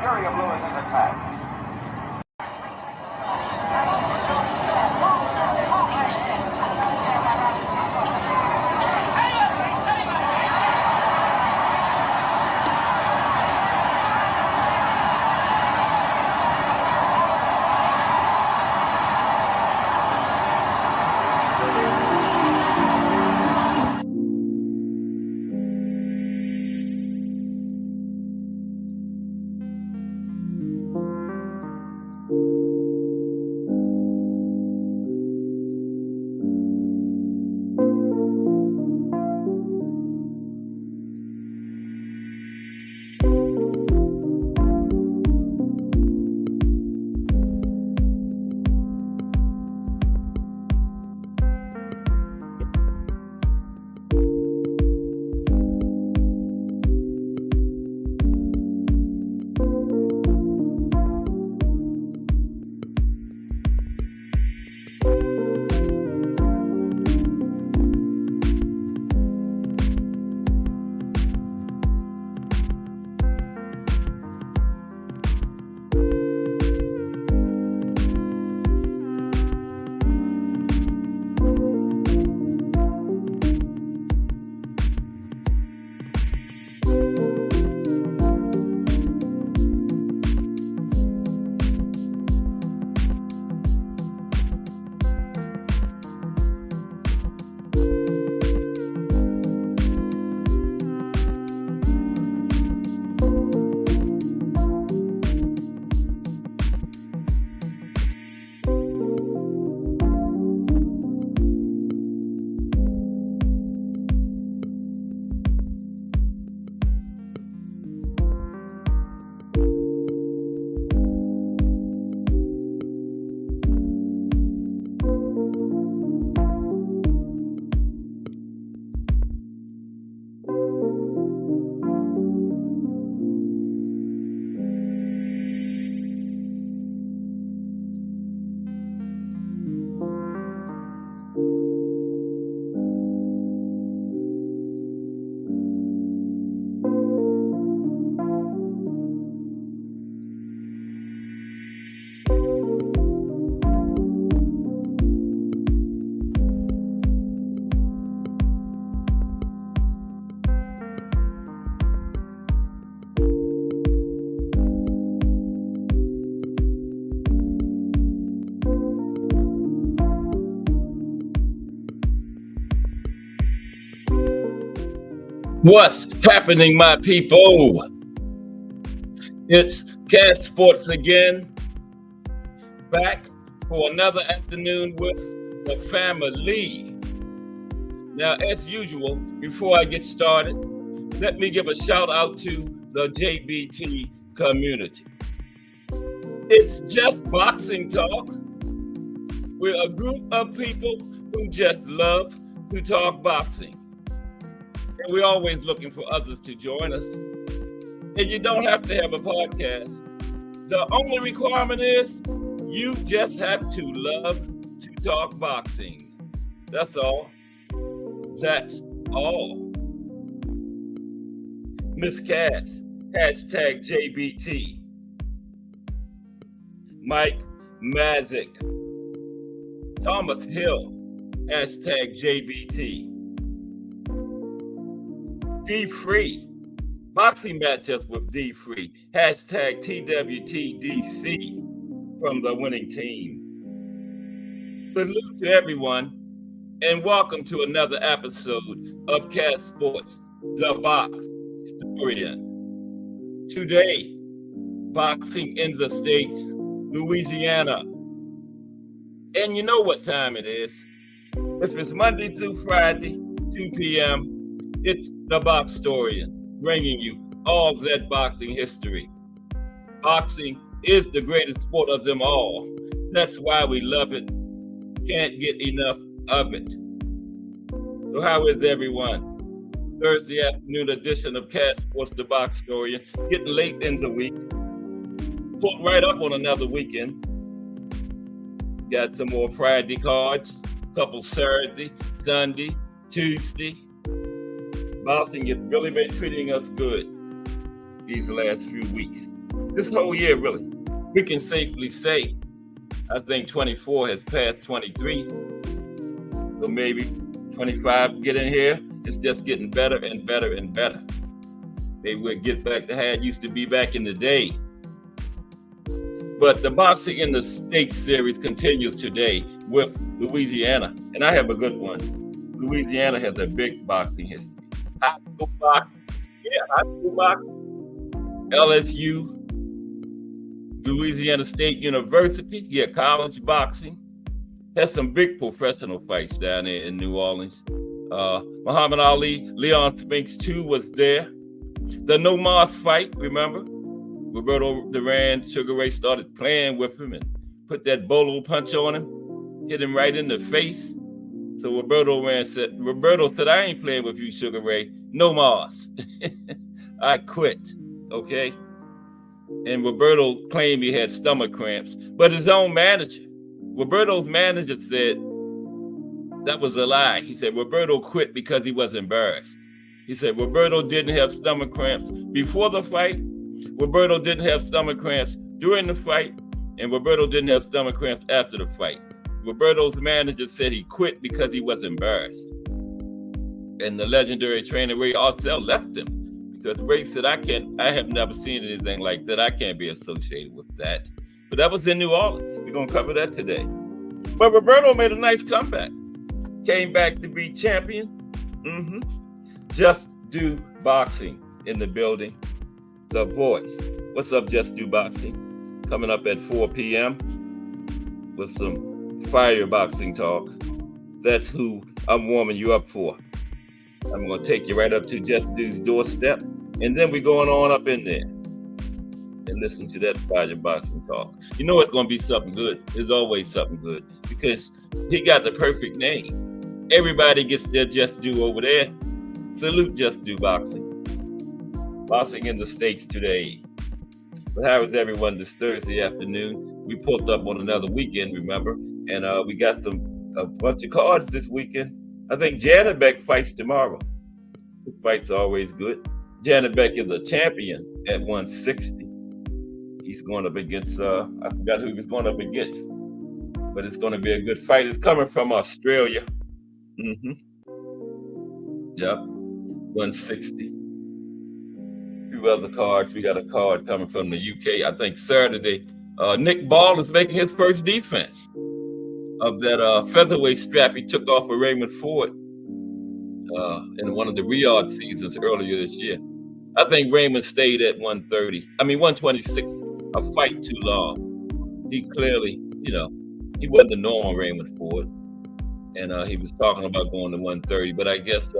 fury of Lewis's attack. What's happening, my people? It's Cast Sports again, back for another afternoon with the family. Now, as usual, before I get started, let me give a shout out to the JBT community. It's just boxing talk. We're a group of people who just love to talk boxing. And we're always looking for others to join us. And you don't have to have a podcast. The only requirement is you just have to love to talk boxing. That's all. That's all. Miss Cass, hashtag JBT. Mike Mazik. Thomas Hill, hashtag JBT. D Free, boxing matchups with D Free, hashtag TWTDC from the winning team. Salute to everyone, and welcome to another episode of Cast Sports, the Box Historian. Today, boxing in the States, Louisiana. And you know what time it is. If it's Monday through Friday, 2 p.m., it's the Box Historian, bringing you all of that boxing history. Boxing is the greatest sport of them all. That's why we love it. Can't get enough of it. So how is everyone? Thursday afternoon edition of Cast Sports, the Box Historian. Getting late in the week. Pulled right up on another weekend. Got some more Friday cards. Couple Saturday, Sunday, Tuesday. Boxing has really been treating us good these last few weeks. This whole year, really, we can safely say, I think 24 has passed 23. So maybe 25 get in here. It's just getting better and better and better. Maybe we'll get back to how it used to be back in the day. But the boxing in the state series continues today with Louisiana. And I have a good one. Louisiana has a big boxing history. High school boxing. Yeah, high school boxing. LSU, Louisiana State University. Yeah, college boxing. Has some big professional fights down there in New Orleans. Muhammad Ali, Leon Spinks too was there. The No Mas fight, remember? Roberto Duran, Sugar Ray started playing with him and put that bolo punch on him, hit him right in the face. So Roberto said, I ain't playing with you, Sugar Ray. No Mas. I quit, okay? And Roberto claimed he had stomach cramps, but his own manager, Roberto's manager said that was a lie. He said Roberto quit because he was embarrassed. He said Roberto didn't have stomach cramps before the fight. Roberto didn't have stomach cramps during the fight, and Roberto didn't have stomach cramps after the fight. Roberto's manager said he quit because he was embarrassed. And the legendary trainer Ray Arcel left him because Ray said, I have never seen anything like that. I can't be associated with that. But that was in New Orleans. We're going to cover that today. But Roberto made a nice comeback. Came back to be champion. Just Do Boxing in the building. The Voice. What's up, Just Do Boxing? Coming up at 4 p.m. with some fire boxing talk. That's who I'm warming you up for. I'm going to take you right up to Just Do's doorstep, and then we're going on up in there and listen to that fire boxing talk. You know it's going to be something good. There's always something good because he got the perfect name. Everybody gets their Just Do over there. Salute Just Do Boxing. Boxing in the States today. But how is everyone this Thursday afternoon? We pulled up on another weekend, remember? And we got a bunch of cards this weekend. I think Janet Beck fights tomorrow. The fight's always good. Janet Beck is a champion at 160. He's going up against, I forgot who he was going up against. But it's going to be a good fight. It's coming from Australia. Yep, 160. Few other cards. We got a card coming from the UK. I think Saturday, Nick Ball is making his first defense of that featherweight strap he took off of Raymond Ford in one of the Riyadh seasons earlier this year. I think Raymond stayed at 126, a fight too long. He clearly, he wasn't the normal Raymond Ford. And he was talking about going to 130, but I guess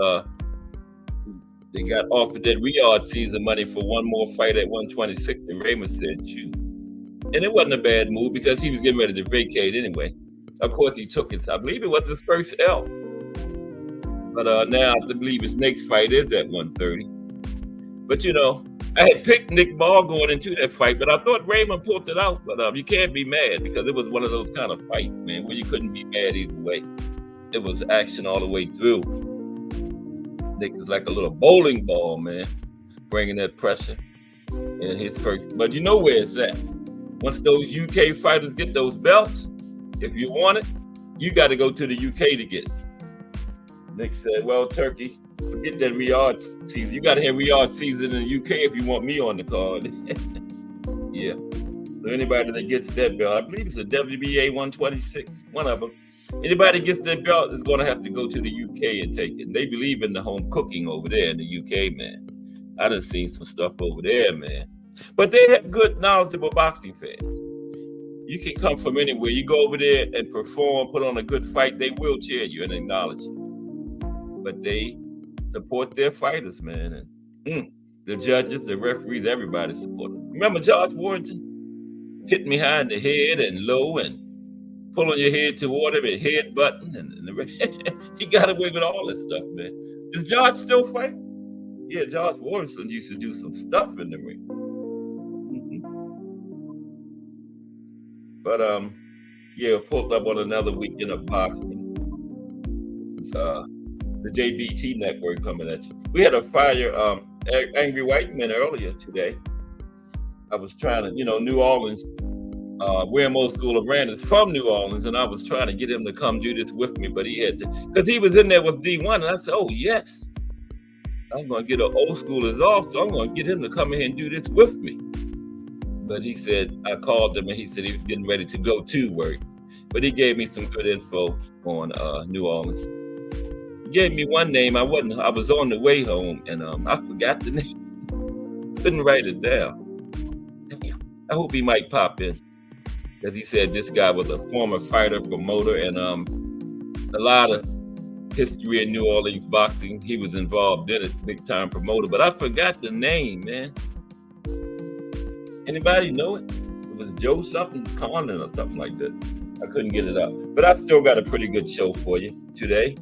they got offered that Riyadh season money for one more fight at 126, and Raymond said, "Shoot." And it wasn't a bad move because he was getting ready to vacate anyway. Of course, he took it. I believe it was his first L. But now I believe his next fight is at 130. But I had picked Nick Ball going into that fight, but I thought Raymond pulled it out. But you can't be mad because it was one of those kind of fights, man, where you couldn't be mad either way. It was action all the way through. Nick is like a little bowling ball, man, bringing that pressure in his first. But you know where it's at. Once those UK fighters get those belts, if you want it, you got to go to the UK to get it. Nick said, well, Turkey, forget that Riyadh season. You got to have Riyadh season in the UK if you want me on the card. Yeah. So anybody that gets that belt, I believe it's a WBA 126, one of them. Anybody gets that belt is going to have to go to the UK and take it. And they believe in the home cooking over there in the UK, man. I done seen some stuff over there, man. But they have good, knowledgeable boxing fans. You can come from anywhere. You go over there and perform, put on a good fight, they will cheer you and acknowledge you. But they support their fighters, man. And the judges, the referees, everybody support them. Remember George Warrington hit me high in the head and low and pulling your head toward him and headbutting, and he got away with all this stuff, man. Is George still fighting? Yeah, George Warrington used to do some stuff in the ring. But yeah, pulled up on another weekend of boxing. This is the JBT network coming at you. We had a fire Angry White Men earlier today. I was trying to, New Orleans, where most school ran is from New Orleans, and I was trying to get him to come do this with me, but he had to, because he was in there with D1, and I said, oh, yes, I'm going to get an old schoolers off, so I'm going to get him to come in here and do this with me. But he said, I called him, and he said he was getting ready to go to work. But he gave me some good info on New Orleans. He gave me one name. I was on the way home, and I forgot the name. Couldn't write it down. Damn. I hope he might pop in, because he said this guy was a former fighter, promoter, and a lot of history in New Orleans boxing. He was involved in it, big time promoter. But I forgot the name, man. Anybody know it? It was Joe something, Conlon or something like that. I couldn't get it out. But I still got a pretty good show for you today.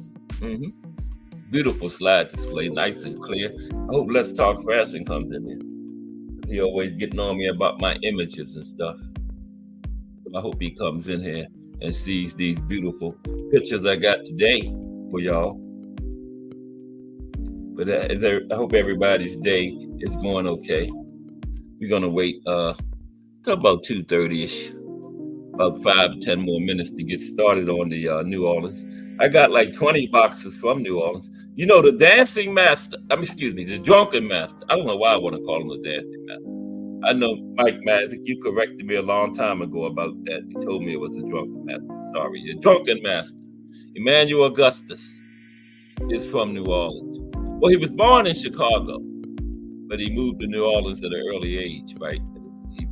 Beautiful slide display, nice and clear. I hope Let's Talk Fashion comes in there. He always getting on me about my images and stuff. I hope he comes in here and sees these beautiful pictures I got today for y'all. But I hope everybody's day is going okay. We're going to wait till about 2:30-ish, about 5-10 more minutes to get started on the New Orleans. I got like 20 boxes from New Orleans. The dancing master, the drunken master. I don't know why I want to call him the dancing master. I know, Mike Mazik, you corrected me a long time ago about that. You told me it was a drunken master. Sorry, the drunken master. Emmanuel Augustus is from New Orleans. Well, he was born in Chicago, but he moved to New Orleans at an early age, right? He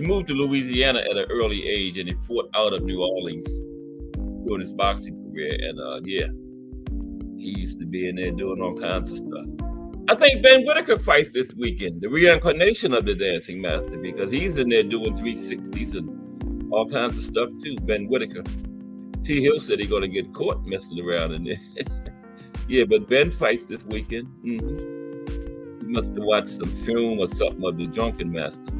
moved to Louisiana at an early age, and he fought out of New Orleans during his boxing career. And he used to be in there doing all kinds of stuff. I think Ben Whitaker fights this weekend, the reincarnation of the dancing master, because he's in there doing 360s and all kinds of stuff too. Ben Whitaker. T. Hill said he's going to get caught messing around in there. Yeah, but Ben fights this weekend. He must have watched some film or something of the drunken master,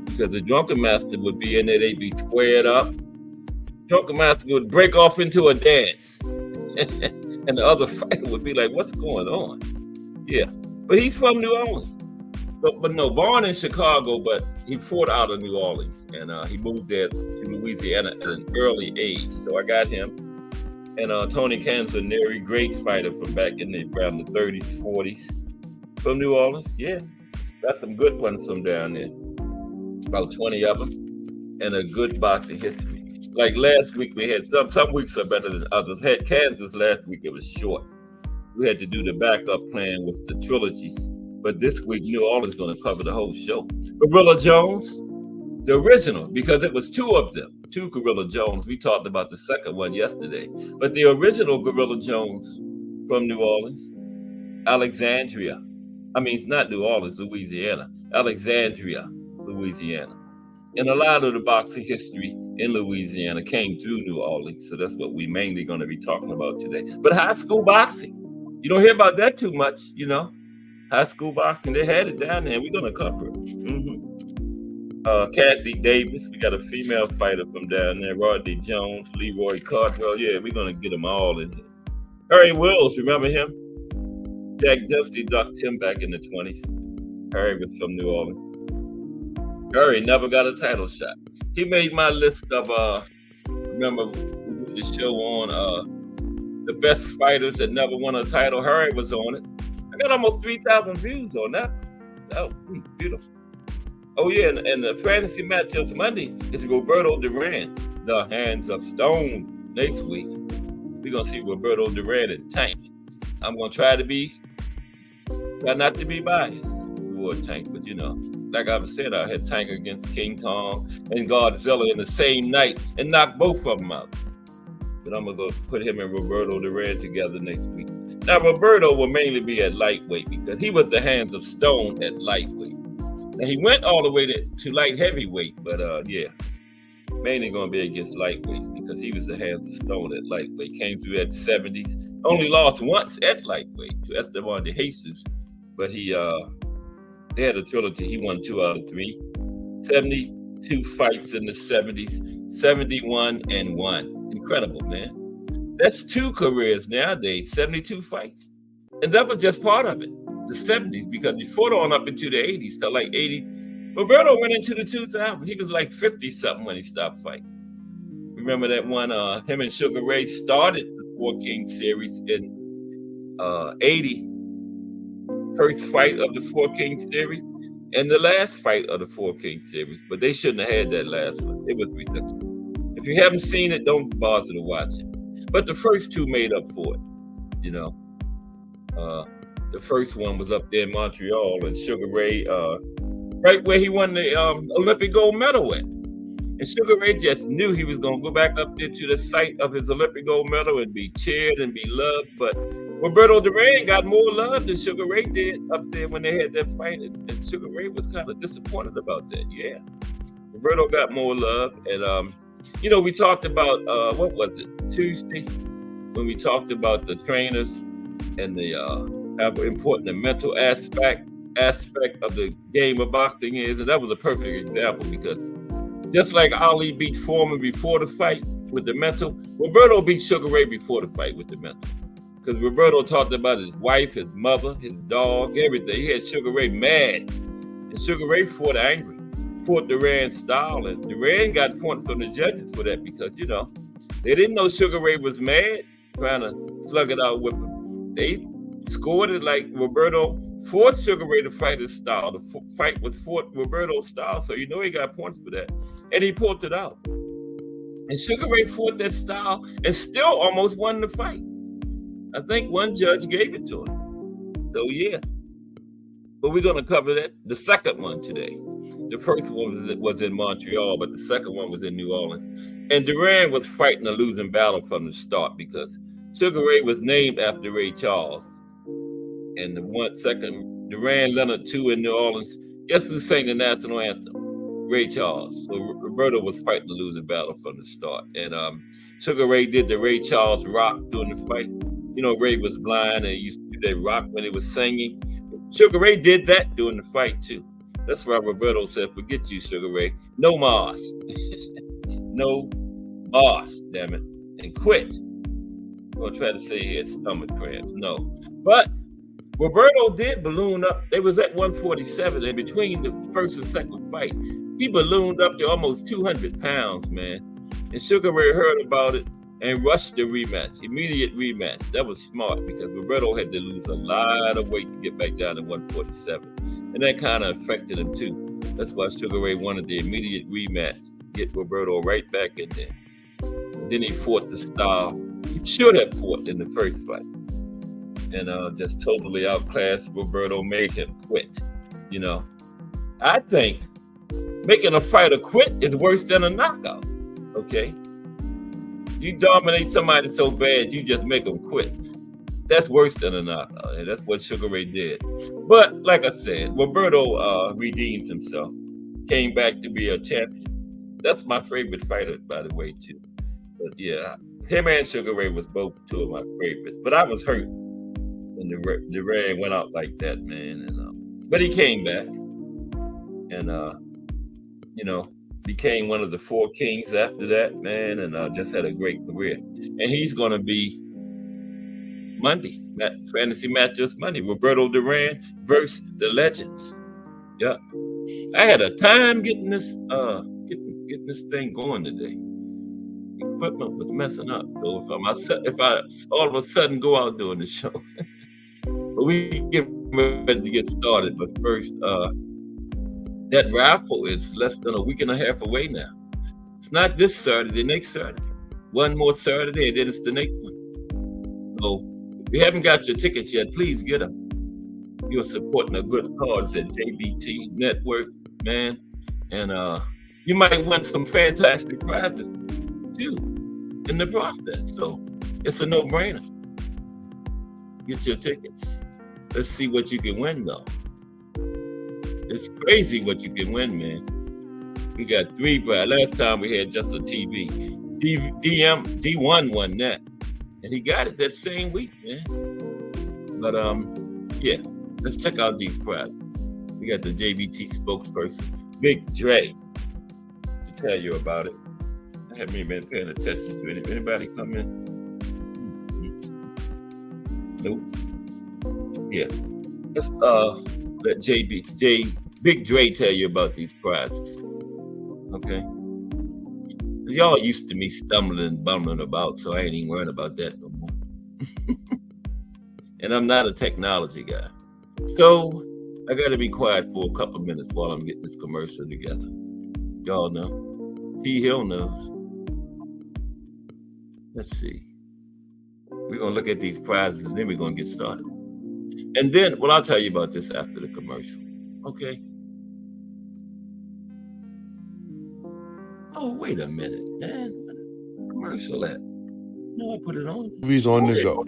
because the drunken master would be in there, they'd be squared up. Drunken master would break off into a dance, and the other fighter would be like, what's going on? Yeah, but he's from New Orleans. But no, born in Chicago, but he fought out of New Orleans, and he moved there to Louisiana at an early age. So I got him. And Tony Canzoneri, great fighter from back in around the 30s, 40s. From New Orleans, yeah. Got some good ones from down there. About 20 of them. And a good boxing history. Like last week, we had some weeks are better than others. Had Kansas last week, it was short. We had to do the backup plan with the trilogies. But this week, New Orleans is going to cover the whole show. Gorilla Jones, the original, because it was two of them. Two Gorilla Jones. We talked about the second one yesterday. But the original Gorilla Jones from New Orleans, Alexandria. Not New Orleans, Louisiana. Alexandria, Louisiana. And a lot of the boxing history in Louisiana came through New Orleans. So that's what we mainly going to be talking about today. But high school boxing, you don't hear about that too much, High school boxing, they had it down there, and we're going to cover it. Kathy Davis, we got a female fighter from down there. Rodney Jones, Leroy Cardwell. Yeah, we're going to get them all in here. Harry Wills, remember him? Jack Dempsey ducked him back in the 20s. Harry was from New Orleans. Harry never got a title shot. He made my list of, remember we did the show on the best fighters that never won a title. Harry was on it. I got almost 3,000 views on that. Oh, beautiful. Oh, yeah, and the fantasy matchups Monday is Roberto Duran, the Hands of Stone. Next week, we're going to see Roberto Duran and Tank. I'm going to try not to be biased toward Tank, but like I said, I had Tank against King Kong and Godzilla in the same night and knock both of them out. But I'm going to put him and Roberto Duran together next week. Now, Roberto will mainly be at lightweight because he was the Hands of Stone at lightweight. Now, he went all the way to light heavyweight, but mainly going to be against lightweights because he was the Hands of Stone at lightweight. Came through at 70s. Only lost once at lightweight to Esteban de Jesus, but they had a trilogy. He won 2 out of 3. 72 fights in the 70s, 71 and 1. Incredible, man. That's 2 careers nowadays, 72 fights. And that was just part of it, the 70s, because he fought on up into the 80s, so like 80, Roberto went into the 2000s. He was like 50 something when he stopped fighting. Remember that one? Him and Sugar Ray started the Four Kings series in 80. First fight of the Four Kings series and the last fight of the Four Kings series. But they shouldn't have had that last one. It was ridiculous. If you haven't seen it, don't bother to watch it. But the first two made up for it. You know, the first one was up there in Montreal, and Sugar Ray, right where he won the Olympic gold medal at. And Sugar Ray just knew he was going to go back up there to the site of his Olympic gold medal and be cheered and be loved. But Roberto Duran got more love than Sugar Ray did up there when they had that fight. And Sugar Ray was kind of disappointed about that. Yeah. Roberto got more love. And, we talked about, what was it, Tuesday? When we talked about the trainers and the how important the mental aspect of the game of boxing is. And that was a perfect example because just like Ali beat Foreman before the fight with the mental, Roberto beat Sugar Ray before the fight with the mental. Because Roberto talked about his wife, his mother, his dog, everything. He had Sugar Ray mad. And Sugar Ray fought angry, fought Duran's style. And Duran got points from the judges for that because, they didn't know Sugar Ray was mad, trying to slug it out with him. They scored it like Roberto forced Sugar Ray to fight his style. The fight was fought Roberto's style, so he got points for that. And he pulled it out. And Sugar Ray fought that style and still almost won the fight. I think one judge gave it to him. So, yeah. But we're going to cover that, the second one today. The first one was in Montreal, but the second one was in New Orleans. And Duran was fighting a losing battle from the start because Sugar Ray was named after Ray Charles. And the 1 second, Duran Leonard 2 in New Orleans. Guess who sang the national anthem? Ray Charles. So Roberto was fighting the losing battle from the start. And Sugar Ray did the Ray Charles rock during the fight. Ray was blind and he used to do that rock when he was singing. Sugar Ray did that during the fight too. That's why Roberto said, forget you, Sugar Ray. No mas. No mas, damn it. And quit. I'm going to try to say he had stomach cramps. No. But Roberto did balloon up. They was at 147, and between the first and second fight, he ballooned up to almost 200 pounds, man. And Sugar Ray heard about it and rushed the rematch, immediate rematch. That was smart because Roberto had to lose a lot of weight to get back down to 147. And that kind of affected him too. That's why Sugar Ray wanted the immediate rematch, get Roberto right back in there. And then he fought the style he should have fought in the first fight. And just totally outclassed Roberto, made him quit. I think making a fighter quit is worse than a knockout. Okay? You dominate somebody so bad, you just make them quit. That's worse than a knockout, and that's what Sugar Ray did. But like I said, Roberto redeemed himself, came back to be a champion. That's my favorite fighter, by the way, too. But yeah, him and Sugar Ray was both two of my favorites. But I was hurt when the Ray went out like that, man. And but he came back, and became one of the Four Kings after that, man, and just had a great career. And he's going to be Monday, fantasy matchups Monday. Roberto Duran versus the Legends. Yeah, I had a time getting this getting this thing going today. Equipment was messing up, so if I all of a sudden go out doing the show, but we get ready to get started. But first, that raffle is less than a week and a half away now. It's not this Saturday, next Saturday. One more Saturday, and then it's the next one. So if you haven't got your tickets yet, please get them. You're supporting a good cause at JBT Network, man. And you might win some fantastic prizes too in the process. So it's a no-brainer. Get your tickets. Let's see what you can win, though. It's crazy what you can win, man. We got 3 prizes. Last time we had just a TV. D1 won that. And he got it that same week, man. But yeah, let's check out these prizes. We got the JBT spokesperson, Big Dre, to tell you about it. I haven't even been paying attention to it. Anybody come in? Nope. Yeah. Let's let JBT Big Dre tell you about these prizes. Okay? Y'all used to me stumbling and bumbling about, so I ain't even worrying about that no more. And I'm not a technology guy. So I got to be quiet for a couple minutes while I'm getting this commercial together. Y'all know. T. Hill knows. Let's see. We're going to look at these prizes and then we're going to get started. And then, well, I'll tell you about this after the commercial. Okay? Oh, wait a minute, man. Commercial at? No, I put it on. Movies on the go.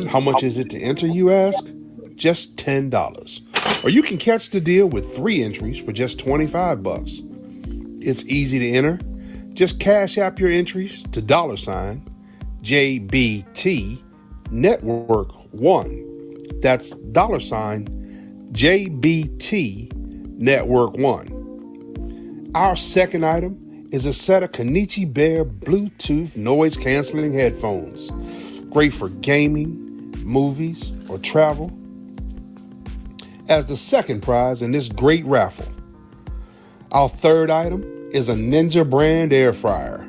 How much is it to enter, you ask? Just $10. Or you can catch the deal with 3 entries for just $25. It's easy to enter. Just cash app your entries to $JBT Network 1. That's $JBT Network 1. Our second item is a set of Kenichi Bear Bluetooth noise-canceling headphones. Great for gaming, movies, or travel. As the second prize in this great raffle, our third item is a Ninja brand air fryer.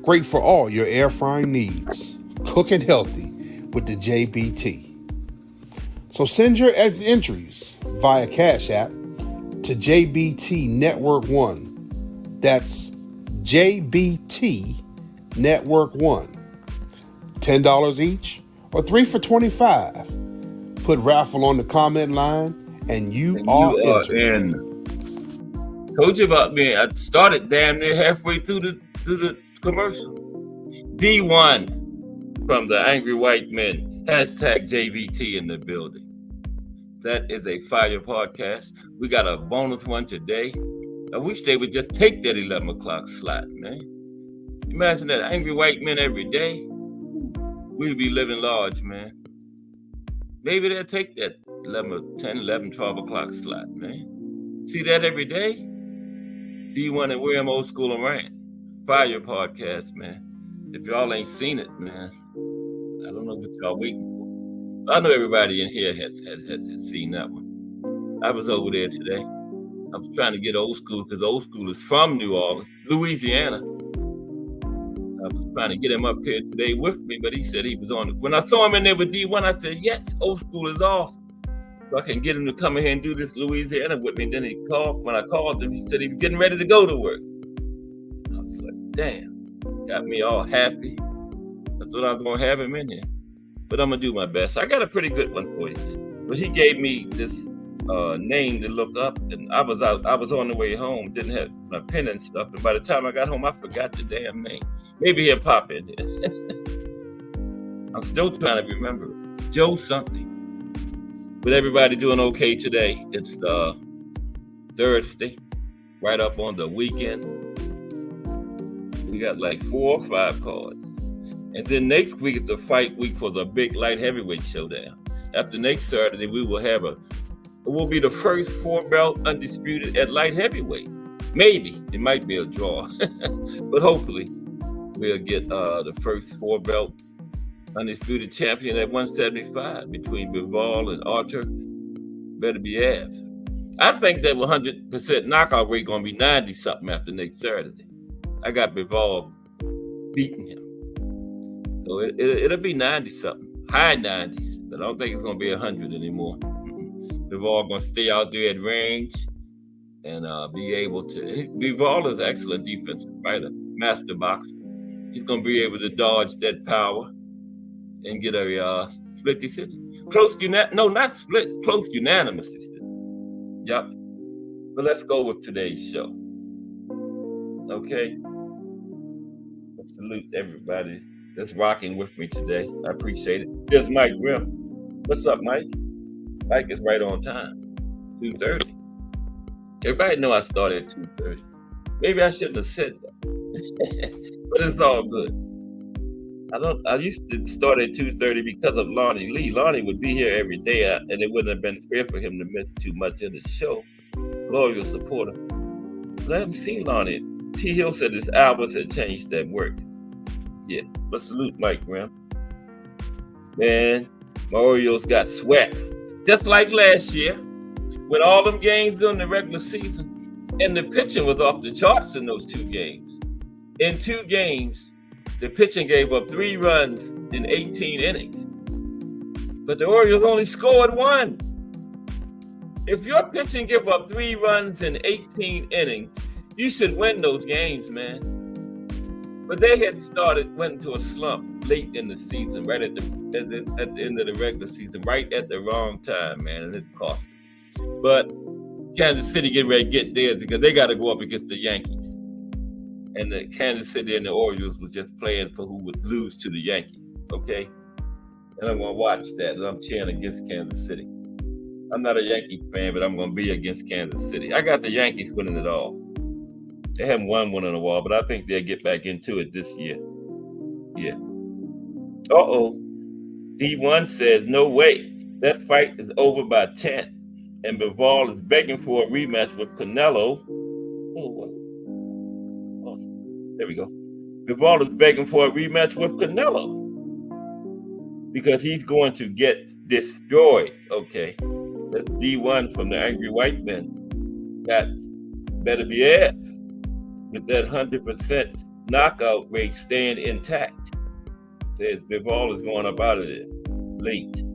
Great for all your air frying needs. Cooking healthy with the JBT. So send your entries via Cash App to JBT Network 1. That's JBT Network 1. $10 each or 3 for $25. Put raffle on the comment line and you are entered. Told you about me. I started damn near halfway through the commercial. D1 from the Angry White Men. #JVT in the building. That is a fire podcast. We got a bonus one today. I wish they would just take that 11 o'clock slot, man. Imagine that Angry White Men every day. We'd be living large, man. Maybe they'll take that 10, 11, 12 o'clock slot, man. See that every day? D1 and William Old School and Rant. Fire podcast, man. If y'all ain't seen it, man, I don't know what y'all waiting for. I know everybody in here has seen that one. I was over there today. I was trying to get Old School because Old School is from New Orleans, Louisiana. I was trying to get him up here today with me, but he said he was on. When I saw him in there with D1, I said, yes, Old School is off. So I can get him to come in here and do this Louisiana with me. And then he called. When I called him, he said he was getting ready to go to work. I was like, damn, got me all happy. That's what I was going to have him in here. But I'm going to do my best. I got a pretty good one for you. But he gave me this name to look up, and I was on the way home, didn't have my pen and stuff, and by the time I got home, I forgot the damn name. Maybe he'll pop in here. I'm still trying to remember it. Joe something. But everybody doing okay today. It's Thursday, right up on the weekend. We got like 4 or 5 cards. And then next week is the fight week for the big light heavyweight showdown. After next Saturday, we will have it will be the first 4-belt undisputed at light heavyweight. Maybe. It might be a draw. But hopefully, we'll get the first 4-belt undisputed champion at 175 between Bivol and Archer. Better be Av. I think that 100% knockout rate going to be 90-something after next Saturday. I got Bivol beating him. So it'll be 90-something. High 90s. But I don't think it's going to be 100 anymore. Bivol going to stay out there at range and be able to. Bivol is an excellent defensive fighter, master boxer. He's going to be able to dodge that power and get a split decision. Close unanimous decision. Yep. But let's go with today's show. Okay. Let's salute everybody that's rocking with me today. I appreciate it. Here's Mike Grimm. What's up, Mike? Mike is right on time. 2:30. Everybody know I started at 2:30. Maybe I shouldn't have said that. But it's all good. I used to start at 2:30 because of Lonnie Lee. Lonnie would be here every day, and it wouldn't have been fair for him to miss too much of the show. Loyal supporter. But I haven't seen Lonnie. T. Hill said his hours had changed at work. Yeah, but salute Mike Grimm. Man, my Orioles got swept. Just like last year. When all them games in the regular season, and the pitching was off the charts in those 2 games. In 2 games, the pitching gave up 3 runs in 18 innings. But the Orioles only scored 1. If your pitching give up 3 runs in 18 innings, you should win those games, man. But they had went into a slump late in the season, right at the end of the regular season, right at the wrong time, man, and it cost them. But Kansas City getting ready to get theirs because they got to go up against the Yankees. And the Kansas City and the Orioles was just playing for who would lose to the Yankees, okay? And I'm going to watch that, and I'm cheering against Kansas City. I'm not a Yankees fan, but I'm going to be against Kansas City. I got the Yankees winning it all. They haven't won one in a while, but I think they'll get back into it this year. Yeah. Uh-oh. D1 says, no way. That fight is over by 10. And Bivol is begging for a rematch with Canelo. Oh, there we go. Bivol is begging for a rematch with Canelo because he's going to get destroyed. Okay. That's D1 from the Angry White Men. Got better be ass with that 100% knockout rate staying intact. Says Bivol is going up out of there late.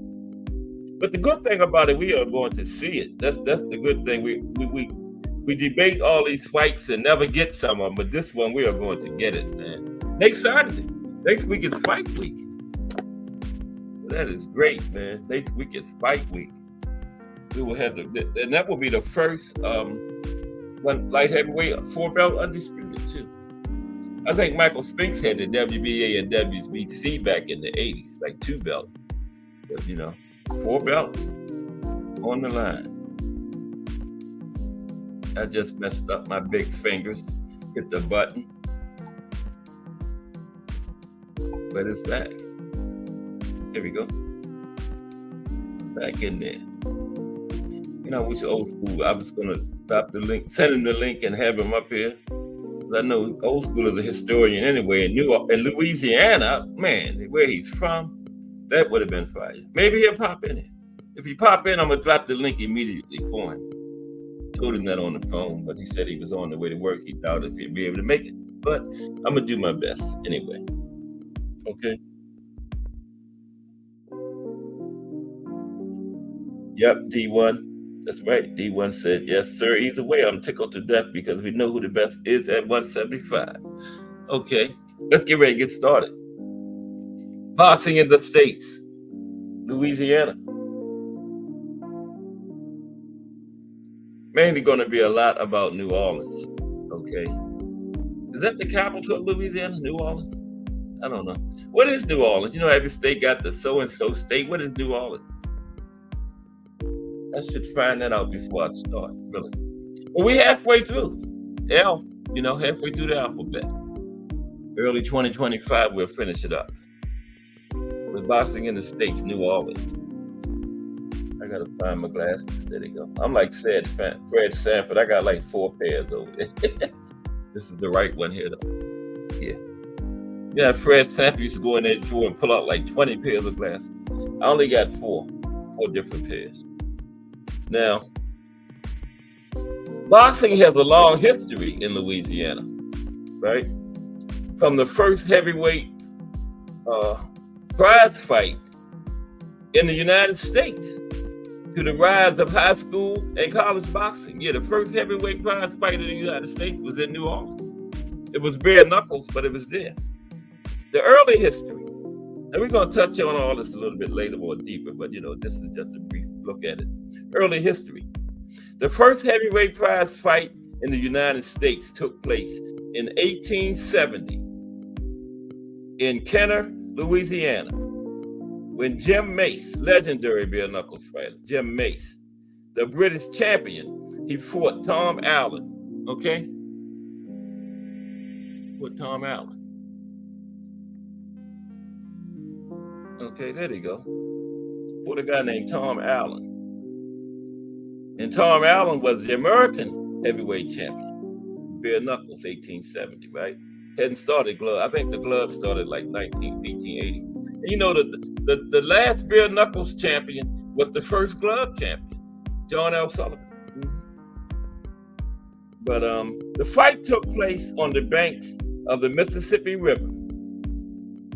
But the good thing about it, we are going to see it. That's the good thing. We debate all these fights and never get some of them, but this one we are going to get it, man. Next Saturday. Next week is fight week. That is great, man. Next week is fight week. We will have and that will be the first one light heavyweight 4-belt undisputed too. I think Michael Spinks had the WBA and WBC back in the 80s, like 2-belt. But 4 belts on the line. I just messed up my big fingers. Hit the button. But it's back. Here we go. Back in there. I wish old school. I was going to drop the link, send him the link and have him up here. I know old school is a historian anyway. In Louisiana, man, where he's from, that would have been fire. Maybe he'll pop in it. If he pop in, I'm going to drop the link immediately for him. Told him that on the phone, but he said he was on the way to work. He doubted if he'd be able to make it. But I'm going to do my best anyway. Okay? Yep, D1. That's right. D1 said, yes, sir. Either way, I'm tickled to death because we know who the best is at 175. Okay, let's get ready to get started. Boxing in the States. Louisiana. Mainly going to be a lot about New Orleans. Okay. Is that the capital of Louisiana, New Orleans? I don't know. What is New Orleans? Every state got the so-and-so state. What is New Orleans? I should find that out before I start, really. Well, we're halfway through. Halfway through the alphabet. Early 2025, we'll finish it up. With boxing in the States, New Orleans. I gotta find my glasses. There they go. I'm like Fred Sanford. I got like 4 pairs over there. This is the right one here, though. Yeah. Fred Sanford used to go in that drawer and pull out like 20 pairs of glasses. I only got 4 different pairs. Now, boxing has a long history in Louisiana, right? From the first heavyweight prize fight in the United States to the rise of high school and college boxing. Yeah, the first heavyweight prize fight in the United States was in New Orleans. It was bare knuckles, but it was there. The early history, and we're going to touch on all this a little bit later, more deeper, but this is just a brief look at it. Early history. The first heavyweight prize fight in the United States took place in 1870 in Kenner, Louisiana, when Jim Mace, legendary bare knuckles fighter, Jim Mace, the British champion, he fought Tom Allen. Okay? Fought Tom Allen. Okay, there you go. Fought a guy named Tom Allen. And Tom Allen was the American heavyweight champion. Bare knuckles, 1870, right? Hadn't started glove. I think the glove started like 1880. And the last bare knuckles champion was the first glove champion. John L. Sullivan. But the fight took place on the banks of the Mississippi River.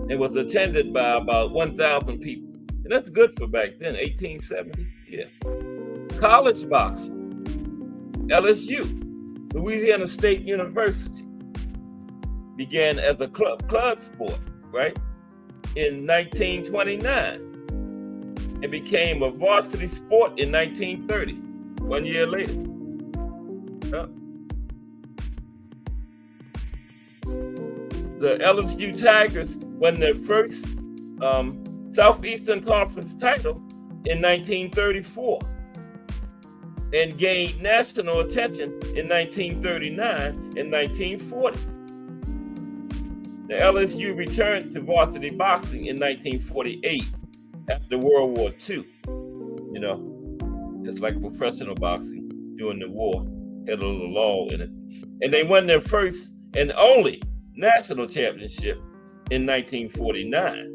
It was attended by about 1,000 people. And that's good for back then, 1870. Yeah. College boxing, LSU, Louisiana State University, began as a club sport, right? In 1929. It became a varsity sport in 1930, 1 year later. The LSU Tigers won their first Southeastern Conference title in 1934 and gained national attention in 1939 and 1940. The LSU returned to varsity boxing in 1948 after World War II. You know, just like professional boxing during the war, had a little lull in it. And they won their first and only national championship in 1949.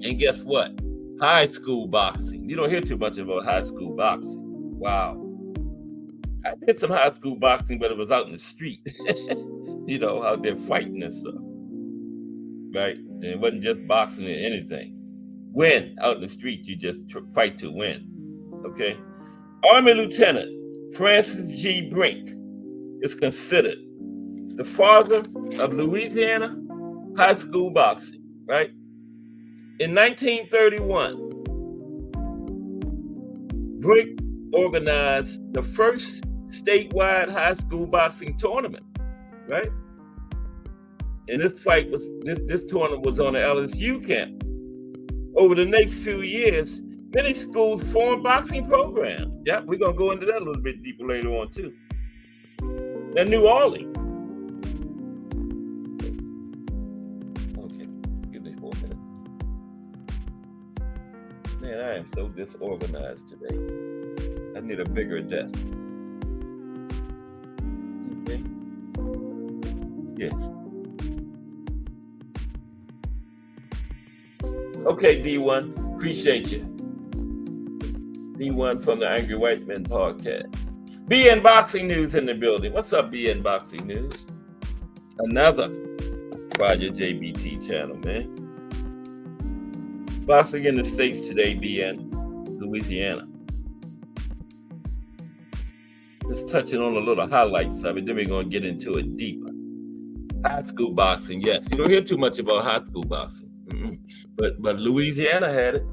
And guess what? High school boxing. You don't hear too much about high school boxing. Wow. I did some high school boxing, but it was out in the street. You know, out there fighting and stuff. Right? And it wasn't just boxing or anything. Win out in the street, you just fight to win. Okay? Army Lieutenant Francis G. Brink is considered the father of Louisiana high school boxing, right? In 1931, Brink organized the first statewide high school boxing tournament, right? And this tournament was on the LSU campus. Over the next few years, many schools formed boxing programs. Yeah, we're gonna go into that a little bit deeper later on too. Now, New Orleans. Okay, give me 4 minutes. Man, I am so disorganized today. I need a bigger desk. Okay. Yeah. Okay, D1, appreciate you. D1 from the Angry White Men podcast. BN Boxing News in the building. What's up, BN Boxing News? Another Roger JBT channel, man. Boxing in the States today, BN, Louisiana. Just touching on a little highlights of it, then we're going to get into it deeper. High school boxing, yes. You don't hear too much about high school boxing. But Louisiana had it.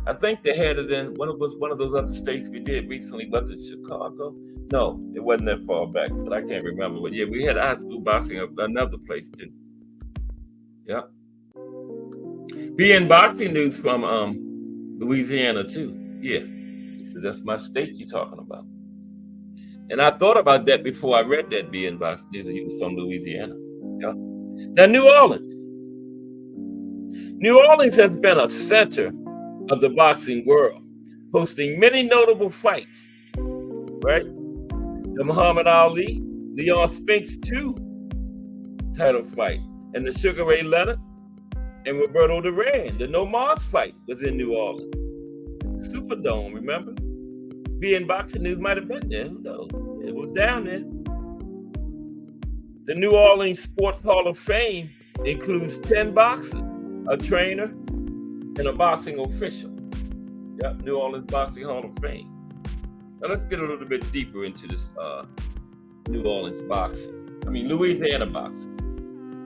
I think they had it in one of those other states we did recently. Was it Chicago? No, it wasn't that far back, but I can't remember. But yeah, we had high school boxing at another place too. Yeah. Being boxing news from Louisiana too. Yeah. So that's my state you're talking about. And I thought about that before I read that being boxing news. You was from Louisiana. Yeah. Now New Orleans. New Orleans has been a center of the boxing world, hosting many notable fights, right? The Muhammad Ali, Leon Spinks II title fight, and the Sugar Ray Leonard and Roberto Duran. The No Mars fight was in New Orleans. Superdome, remember? BN Boxing News might have been there, who knows? It was down there. The New Orleans Sports Hall of Fame includes 10 boxers, a trainer, and a boxing official. Yep, New Orleans Boxing Hall of Fame. Now let's get a little bit deeper into this New Orleans boxing. I mean, Louisiana boxing.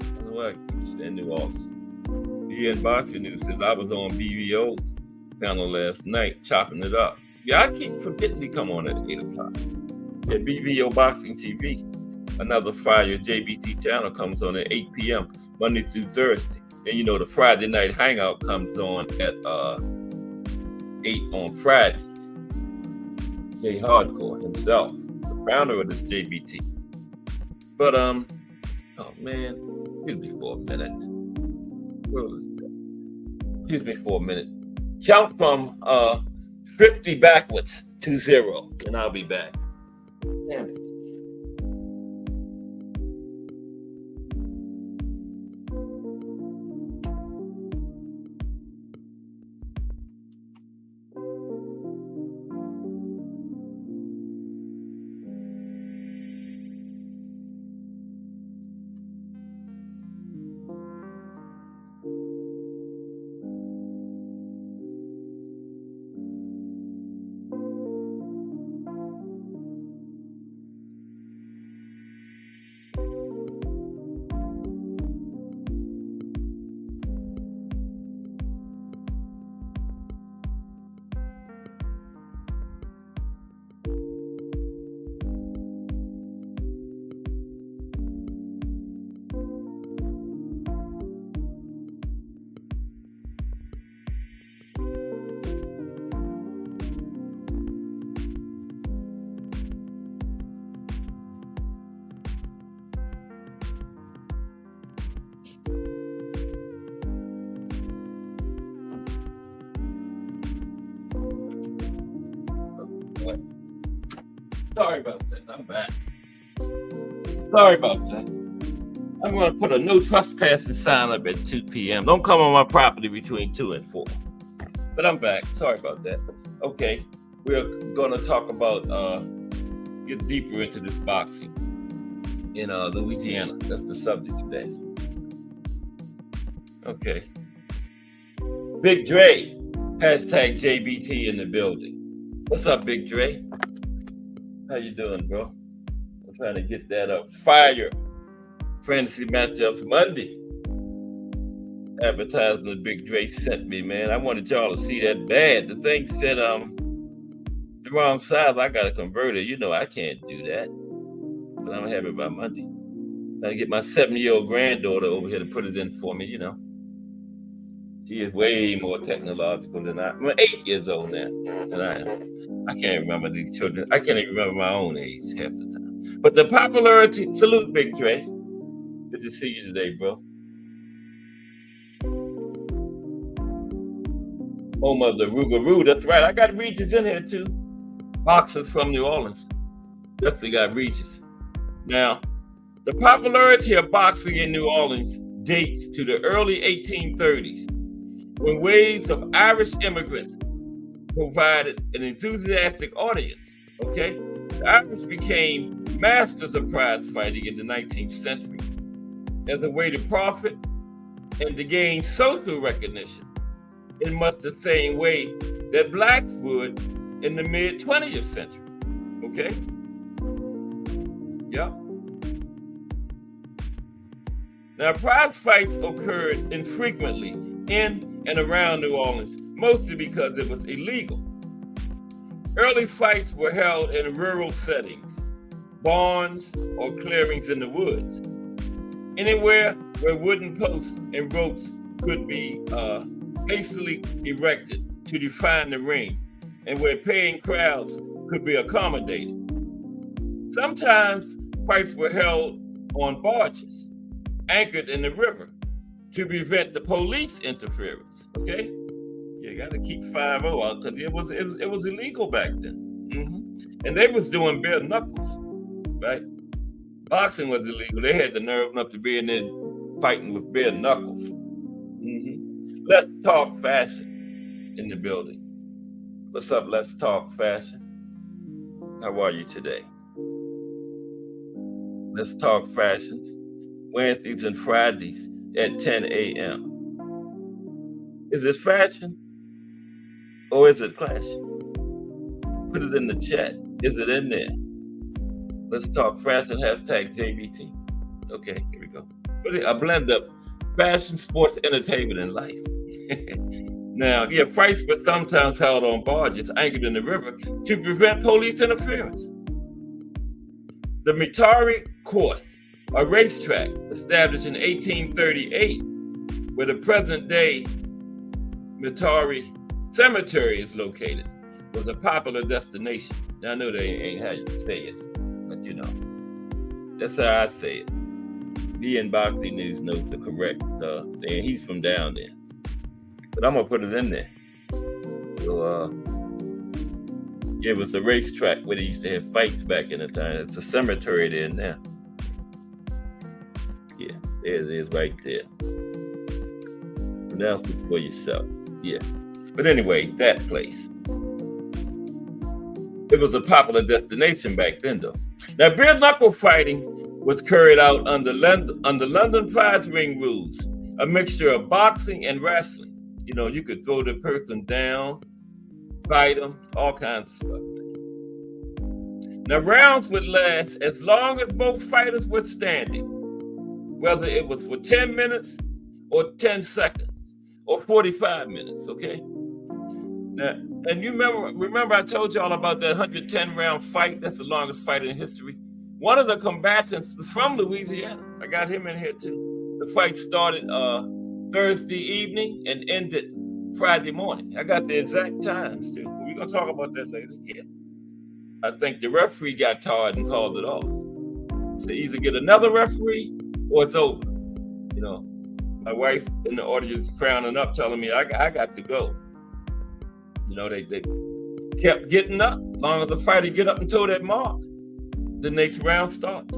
I don't know why I keep saying New Orleans. BN Boxing News says I was on BBO's panel last night chopping it up. Yeah, I keep forgetting to come on at 8 o'clock. Yeah, BBO Boxing TV. Another Fire JBT channel comes on at 8 p.m. Monday through Thursday. And you know, the Friday night hangout comes on at 8 on Fridays. Jay Hardcore himself, the founder of this JBT. But oh man, excuse me for a minute. Where was that? Excuse me for a minute. Count from 50 backwards to 0, and I'll be back. Damn it. Sorry about that. I'm back. Sorry about that. I'm going to put a no trespassing sign up at 2 p.m. Don't come on my property between 2 and 4. But I'm back. Sorry about that. Okay. We're going to talk about, get deeper into this boxing in Louisiana. That's the subject today. Okay. Big Dre, hashtag JBT in the building. What's up, Big Dre? How you doing, bro? I'm trying to get that up. Fire fantasy matchups Monday. Advertising the Big Dre sent me, man. I wanted y'all to see that bad. The thing said the wrong size. I gotta convert it. You know I can't do that. But I'm gonna have it by Monday. I get my 7-year-old granddaughter over here to put it in for me, you know. She is way more technological than I am. I'm 8 years old now than I am. I can't remember these children. I can't even remember my own age half the time. But the popularity, salute Big Dre. Good to see you today, bro. Home of the Rougarou. That's right. I got Regis in here too. Boxers from New Orleans. Definitely got Regis. Now, the popularity of boxing in New Orleans dates to the early 1830s, when waves of Irish immigrants provided an enthusiastic audience. Okay? The Irish became masters of prize fighting in the 19th century as a way to profit and to gain social recognition in much the same way that blacks would in the mid-20th century. Okay? Yep. Now, prize fights occurred infrequently in and around New Orleans, mostly because it was illegal. Early fights were held in rural settings, barns or clearings in the woods, anywhere where wooden posts and ropes could be hastily erected to define the ring, and where paying crowds could be accommodated. Sometimes fights were held on barges anchored in the river to prevent the police interference. Okay, you got to keep 5-0 out because it was illegal back then. And they was doing bare knuckles, right? Boxing was illegal. They had the nerve enough to be in there fighting with bare knuckles. Let's talk fashion in the building. What's up? Let's talk fashion. How are you today? Let's talk fashions. Wednesdays and Fridays at 10 a.m. Is it fashion or is it clash? Put it in the chat. Is it in there? Let's talk fashion, hashtag JBT. Okay, here we go. A blend of fashion, sports, entertainment, and life. Now, yeah, fights were sometimes held on barges anchored in the river to prevent police interference. The Metairie Court, a racetrack established in 1838, where the present-day Metairie Cemetery is located, was a popular destination. Now, I know they ain't how you say it, but you know, that's how I say it. Me in Boxing News knows the correct saying. He's from down there, but I'm gonna put it in there. So, yeah, it was a racetrack where they used to have fights back in the time. It's a cemetery there now. Yeah, there it is right there. Pronounce it for yourself. Yeah. But anyway, that place. It was a popular destination back then, though. Now, bare knuckle fighting was carried out under London prize ring rules, a mixture of boxing and wrestling. You know, you could throw the person down, fight them, all kinds of stuff. Now, rounds would last as long as both fighters were standing, whether it was for 10 minutes or 10 seconds or 45 minutes, okay? Now, and you remember I told y'all about that 110-round fight? That's the longest fight in history. One of the combatants was from Louisiana. I got him in here too. The fight started Thursday evening and ended Friday morning. I got the exact times too. We're gonna talk about that later. Yeah. I think the referee got tired and called it off. So either get another referee or it's over. You know, my wife in the audience frowning up, telling me I got to go. You know, they kept getting up. Long as the fighter get up until that mark, the next round starts.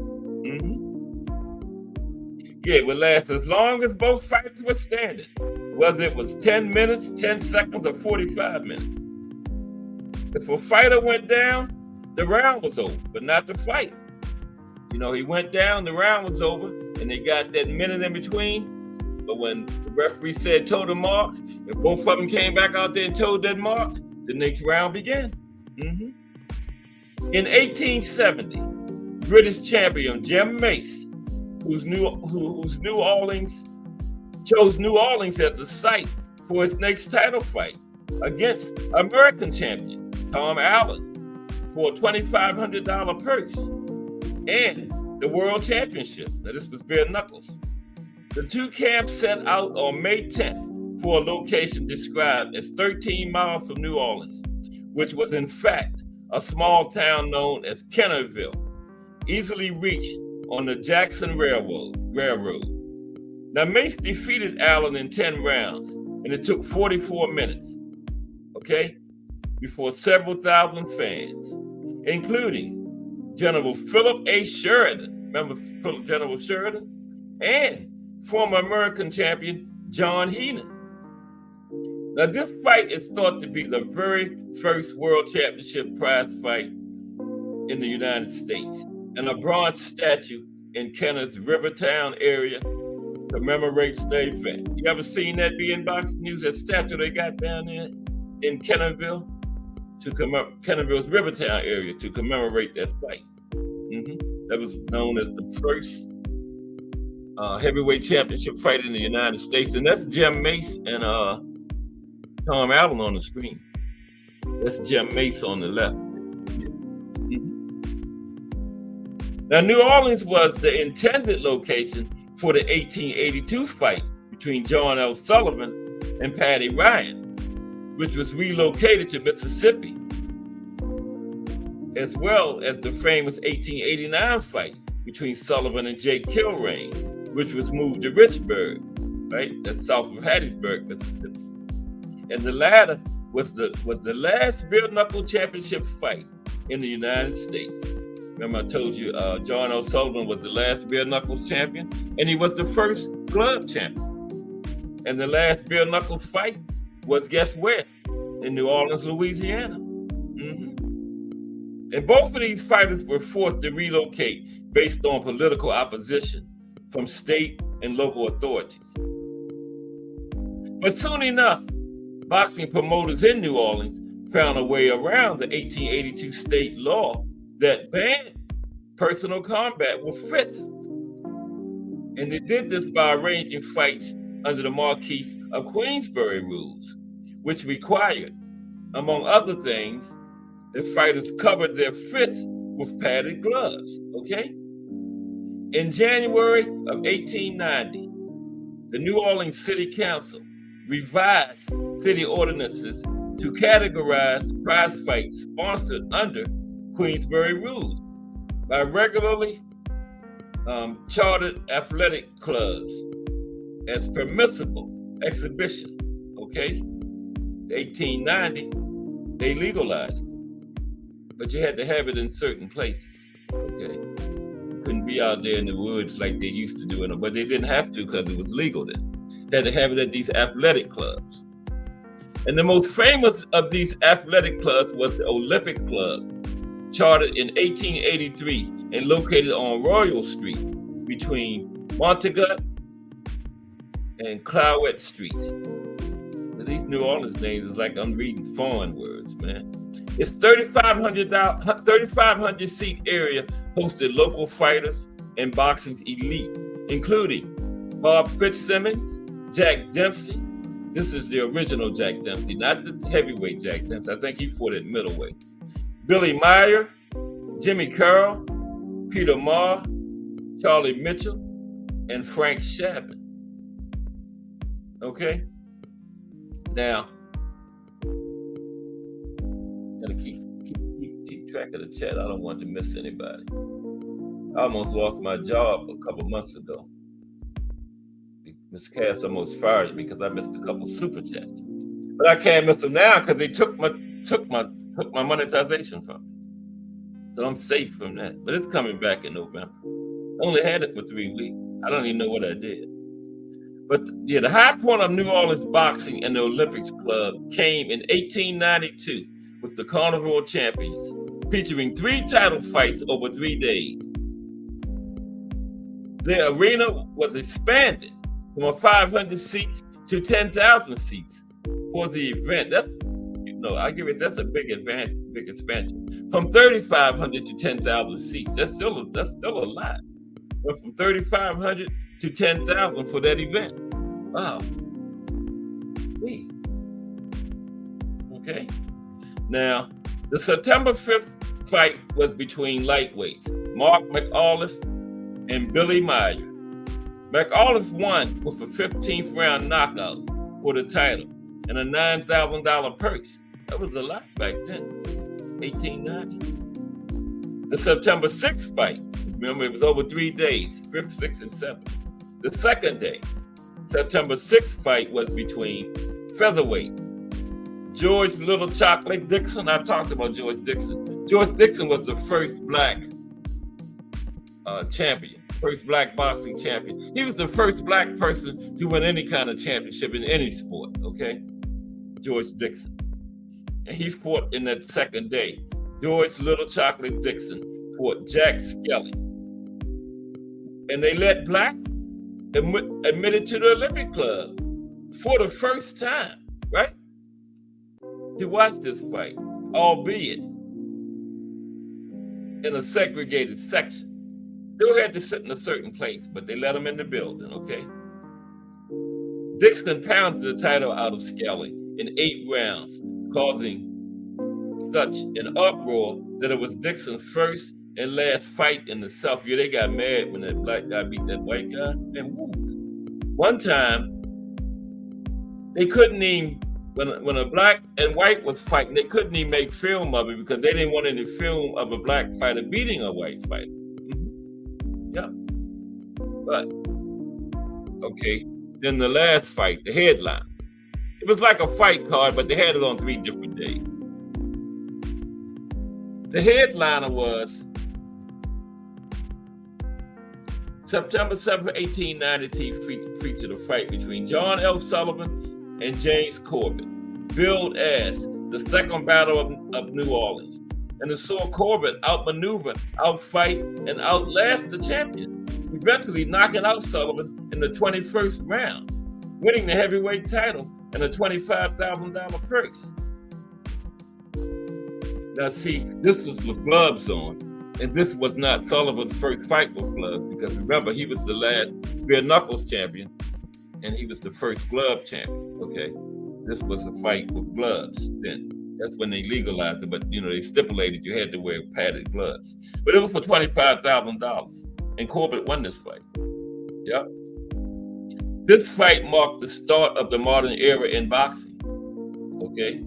Yeah, it would last as long as both fighters were standing, whether it was 10 minutes, 10 seconds, or 45 minutes. If a fighter went down, the round was over, but not the fight. You know, he went down, the round was over, and they got that minute in between. But when the referee said toe the mark, if both of them came back out there and toed that mark, the next round began. In 1870, British champion Jim Mace, whose New Orleans chose New Orleans as the site for his next title fight against American champion Tom Allen for a $2,500 purse and the world championship. Now, this was bare knuckles. The two camps set out on May 10th for a location described as 13 miles from New Orleans, which was in fact a small town known as Kennerville, easily reached on the Jackson Railroad. Now, Mace defeated Allen in 10 rounds, and it took 44 minutes, before several thousand fans, including General Philip A. Sheridan, remember General Sheridan, and former American champion John Heenan. Now, this fight is thought to be the very first World Championship prize fight in the United States, and a bronze statue in Kenner's Rivertown area commemorates the event. You ever seen that be in boxing news, that statue they got down there in Kennerville? Kennerville's Rivertown area to commemorate that fight. That was known as the first heavyweight championship fight in the United States. And that's Jim Mace and Tom Allen on the screen. That's Jim Mace on the left. Now, New Orleans was the intended location for the 1882 fight between John L. Sullivan and Patty Ryan, which was relocated to Mississippi, as well as the famous 1889 fight between Sullivan and Jake Kilrain, which was moved to Richburg, right? That's south of Hattiesburg, Mississippi. And the latter was the last bare knuckle championship fight in the United States. Remember I told you John L. Sullivan was the last bare knuckles champion, and he was the first glove champion. And the last bare knuckles fight was, guess where? In New Orleans, Louisiana. And both of these fighters were forced to relocate based on political opposition from state and local authorities. But soon enough, boxing promoters in New Orleans found a way around the 1882 state law that banned personal combat with fists. And they did this by arranging fights under the Marquis of Queensberry rules, which required, among other things, that fighters covered their fists with padded gloves, In January of 1890, the New Orleans City Council revised city ordinances to categorize prize fights sponsored under Queensberry rules by regularly chartered athletic clubs as permissible exhibitions, 1890, they legalized it. But you had to have it in certain places, You couldn't be out there in the woods like they used to do, but they didn't have to because it was legal then. They had to have it at these athletic clubs. And the most famous of these athletic clubs was the Olympic Club, chartered in 1883 and located on Royal Street between Montagut and Clouet Streets. These New Orleans names is like I'm reading foreign words, man. Its 3,500 seat area hosted local fighters and boxing's elite, including Bob Fitzsimmons, Jack Dempsey. This is the original Jack Dempsey, not the heavyweight Jack Dempsey. I think he fought at middleweight. Billy Meyer, Jimmy Carroll, Peter Marr, Charlie Mitchell, and Frank Shabin. Now, gotta keep track of the chat. I don't want to miss anybody. I almost lost my job a couple months ago. Miss Cass almost fired me because I missed a couple super chats. But I can't miss them now because they took my took my monetization from me. So I'm safe from that. But it's coming back in November. I only had it for 3 weeks. I don't even know what I did. But yeah, the high point of New Orleans boxing and the Olympics Club came in 1892 with the Carnival Champions, featuring 3 title fights over 3 days. The arena was expanded from 500 seats to 10,000 seats for the event. That's, I give it, that's a big advantage, big expansion. From 3,500 to 10,000 seats, that's still a lot. But from 3,500 to 10,000 for that event. Wow. Okay. Now, the September 5th fight was between lightweights, Mark McAuliffe and Billy Meyer. McAuliffe won with a 15th round knockout for the title and a $9,000 purse. That was a lot back then, 1890. The September 6th fight, remember it was over 3 days, 5th, 6th, and 7th. The second day, September 6th fight was between featherweight George Little Chocolate Dixon. I've talked about George Dixon. George Dixon was the first black champion, first black boxing champion. He was the first black person to win any kind of championship in any sport, okay? George Dixon. And he fought in that second day. George Little Chocolate Dixon fought Jack Skelly. And they let black admitted to the Olympic Club for the first time, right? To watch this fight, albeit in a segregated section. Still had to sit in a certain place, but they let them in the building, okay? Dixon pounded the title out of Skelly in 8 rounds, causing such an uproar that it was Dixon's first and last fight in the South. Yeah, they got mad when that black guy beat that white guy. And one time, they couldn't even, when a black and white was fighting, they couldn't even make film of it because they didn't want any film of a black fighter beating a white fighter. Yeah. But, okay, then the last fight, the headline. It was like a fight card, but they had it on 3 different days. The headliner was September 7, 1892, featured a fight between John L. Sullivan and James Corbett, billed as the Second Battle of New Orleans. And it saw Corbett outmaneuver, outfight, and outlast the champion, eventually knocking out Sullivan in the 21st round, winning the heavyweight title and a $25,000 purse. Now see, this was with gloves on, and this was not Sullivan's first fight with gloves, because remember, he was the last bare knuckles champion, and he was the first glove champion, okay? This was a fight with gloves then. That's when they legalized it, but they stipulated you had to wear padded gloves. But it was for $25,000, and Corbett won this fight. Yep. This fight marked the start of the modern era in boxing, okay?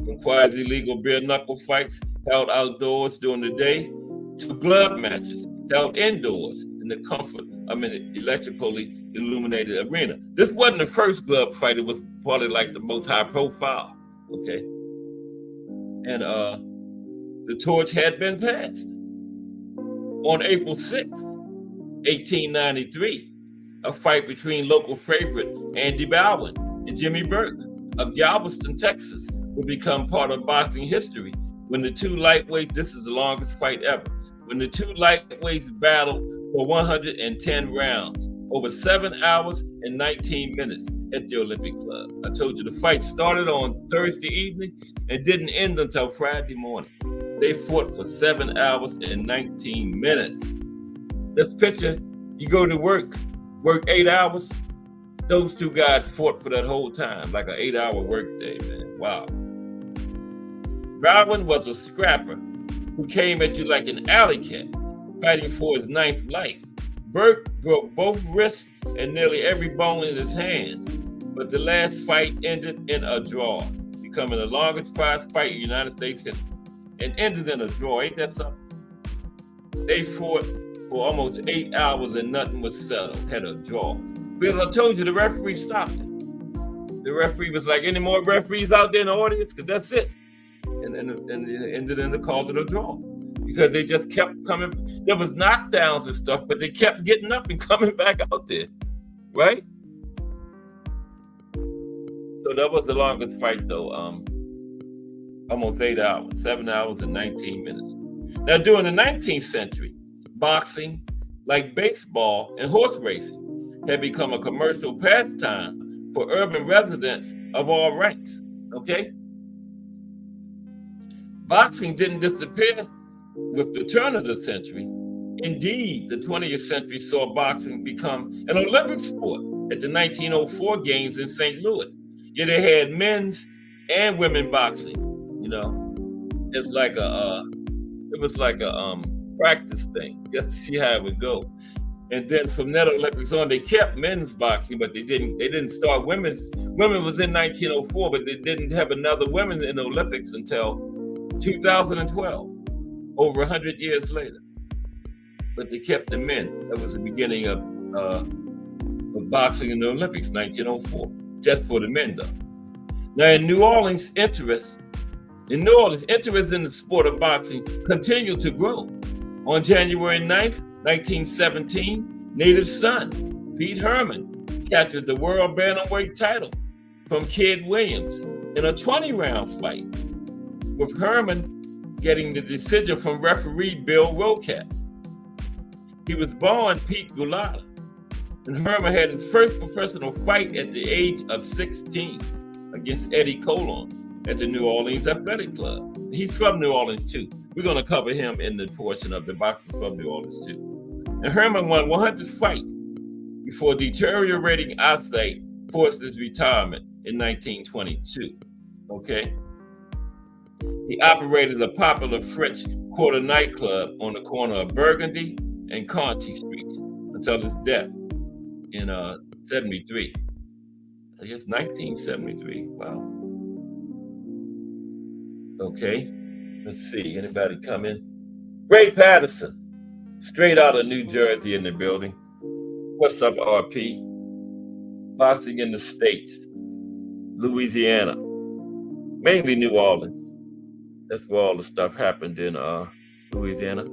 From quasi-legal bare knuckle fights held outdoors during the day to glove matches held indoors in the comfort of an electrically illuminated arena. This wasn't the first glove fight. It was probably like the most high profile, okay? And the torch had been passed. On April 6th, 1893, a fight between local favorite Andy Bowen and Jimmy Burke of Galveston, Texas, would become part of boxing history when the 2 lightweights, this is the longest fight ever, when the 2 lightweights battled for 110 rounds, over 7 hours and 19 minutes at the Olympic Club. I told you the fight started on Thursday evening and didn't end until Friday morning. They fought for 7 hours and 19 minutes. This picture, you go to work 8 hours, those 2 guys fought for that whole time, like an 8-hour work day, man. Wow. Bowen was a scrapper who came at you like an alley cat, fighting for his 9th life. Burke broke both wrists and nearly every bone in his hands, but the last fight ended in a draw, becoming the longest prize fight in United States history, and ended in a draw. Ain't that something? They fought for almost 8 hours and nothing was settled, had a draw. Because I told you, the referee stopped it. The referee was like, any more referees out there in the audience? Because that's it. and it ended in the called it a draw because they just kept coming. There was knockdowns and stuff, but they kept getting up and coming back out there, right? So that was the longest fight, though. Almost 8 hours, 7 hours and 19 minutes. Now, during the 19th century, boxing, like baseball and horse racing, had become a commercial pastime for urban residents of all ranks. Okay? Boxing didn't disappear with the turn of the century. Indeed, the 20th century saw boxing become an Olympic sport at the 1904 Games in St. Louis. Yeah, they had men's and women boxing. You know, it's like it was like a practice thing just to see how it would go. And then from that Olympics on, they kept men's boxing, but they didn't start women's. Women was in 1904, but they didn't have another women in the Olympics until 2012, over 100 years later. But they kept the men. That was the beginning of boxing in the Olympics, 1904, just for the men, though. Now, in New Orleans, interest in the sport of boxing continued to grow. On January 9th, 1917, native son Pete Herman captured the world bantamweight title from Kid Williams in a 20-round fight, with Herman getting the decision from referee Bill Rocat. He was born Pete Gulata, and Herman had his first professional fight at the age of 16 against Eddie Colon at the New Orleans Athletic Club. He's from New Orleans too. We're going to cover him in the portion of the boxing from New Orleans too. And Herman won 100 fights before deteriorating eyesight forced his retirement in 1922. Okay. He operated a popular French Quarter nightclub on the corner of Burgundy and Conti Streets until his death in 73. I guess 1973. Wow. Okay. Let's see. Anybody come in? Ray Patterson, straight out of New Jersey in the building. What's up, RP? Boxing in the States, Louisiana, mainly New Orleans. That's where all the stuff happened in Louisiana.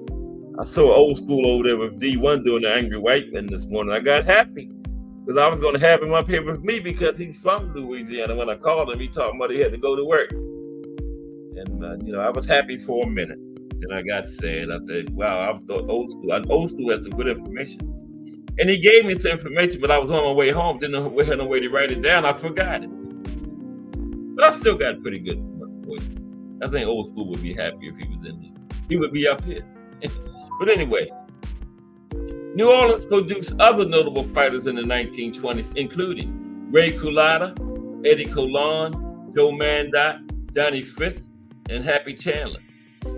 I saw Old School over there with D1 doing the Angry White Man this morning. I got happy because I was going to have him up here with me because he's from Louisiana. When I called him, he talking about he had to go to work. And, I was happy for a minute. Then I got sad. I said, wow, I thought Old School has some good information. And he gave me some information, but I was on my way home. Didn't have no way to write it down. I forgot it. But I still got pretty good voice. I think Old School would be happy if he was in there. He would be up here. But anyway, New Orleans produced other notable fighters in the 1920s, including Ray Culata, Eddie Colon, Joe Mandot, Donnie Fisk, and Happy Chandler.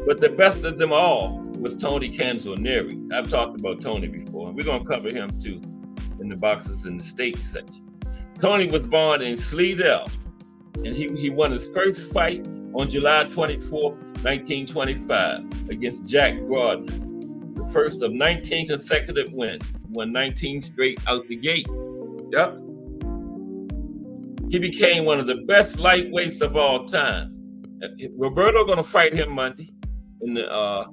But the best of them all was Tony Canzonieri. I've talked about Tony before. We're going to cover him too in the Boxers in the States section. Tony was born in Slidell, and he won his first fight on July 24, 1925 against Jack Gardner, the first of 19 consecutive wins. He won 19 straight out the gate. Yep. He became one of the best lightweights of all time. Roberto going to fight him Monday in the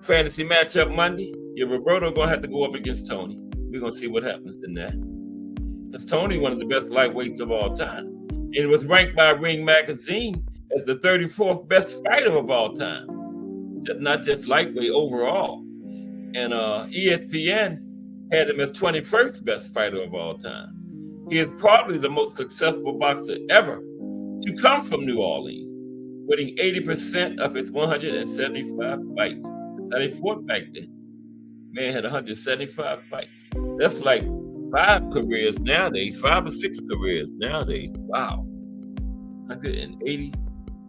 fantasy matchup Monday. Yeah, Roberto going to have to go up against Tony. We're going to see what happens in that. Because Tony, one of the best lightweights of all time. And was ranked by Ring Magazine as the 34th best fighter of all time. Not just lightweight, overall. And ESPN had him as 21st best fighter of all time. He is probably the most successful boxer ever to come from New Orleans, winning 80% of his 175 fights. That's how they fought back then. Man had 175 fights. That's like 5 careers nowadays, 5 or 6 careers nowadays. Wow. 180.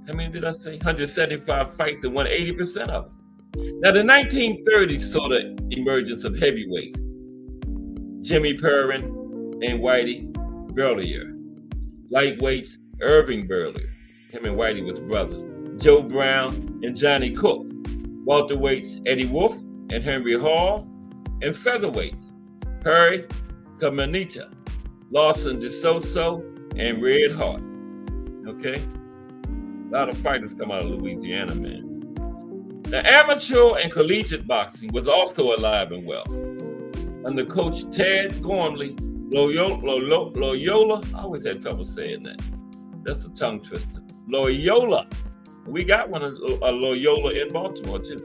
How many did I say? 175 fights and won 80% of them. Now, the 1930s saw the emergence of heavyweights. Jimmy Perrin and Whitey Berlier. Lightweights, Irving Berlier. Him and Whitey was brothers. Joe Brown and Johnny Cook. Welterweights, Eddie Wolf and Henry Hall. And featherweights, Perry Caminita, Lawson DeSoso, and Red Hart. Okay? A lot of fighters come out of Louisiana, man. Now, amateur and collegiate boxing was also alive and well. Under Coach Ted Gormley, Loyola, I always had trouble saying that. That's a tongue twister. Loyola. We got one of Loyola in Baltimore, too.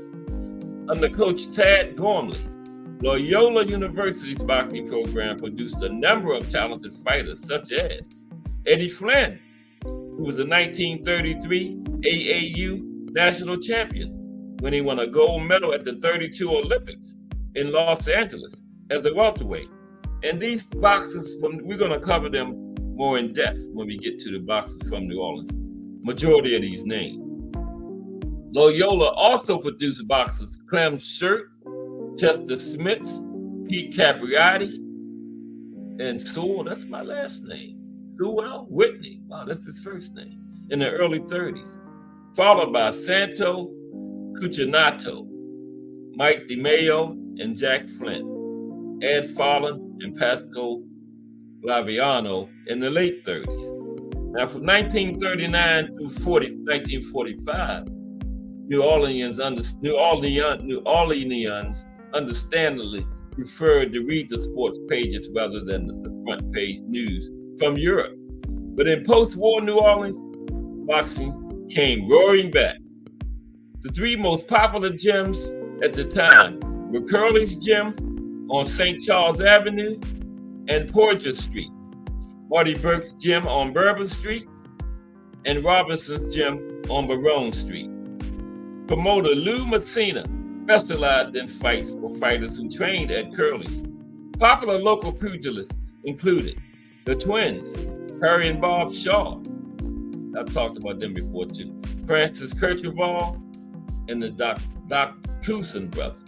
Under Coach Ted Gormley, Loyola University's boxing program produced a number of talented fighters, such as Eddie Flynn, who was the 1933 AAU national champion when he won a gold medal at the 32 Olympics in Los Angeles as a welterweight. And these boxers, we're going to cover them more in depth when we get to the boxers from New Orleans. Majority of these names. Loyola also produced boxers Clem Shirt, Chester Smits, Pete Capriati, and Sewell, that's my last name, Sewell Whitney, wow, that's his first name, in the early 30s, followed by Santo Cucinato, Mike DeMayo, and Jack Flint, Ed Fallon, and Pascal Laviano in the late 30s. Now, from 1939 through 1945, New Orleanians understandably preferred to read the sports pages rather than the front page news from Europe. But in post-war New Orleans, boxing came roaring back. The three most popular gyms at the time were Curley's Gym on St. Charles Avenue and Porter Street, Marty Burke's Gym on Bourbon Street, and Robinson's Gym on Barone Street. Promoter Lou Messina specialized in fights for fighters who trained at Curley's. Popular local pugilists included the twins, Harry and Bob Shaw. I've talked about them before too. Francis Kirchhoff and the Doc Cousin brothers.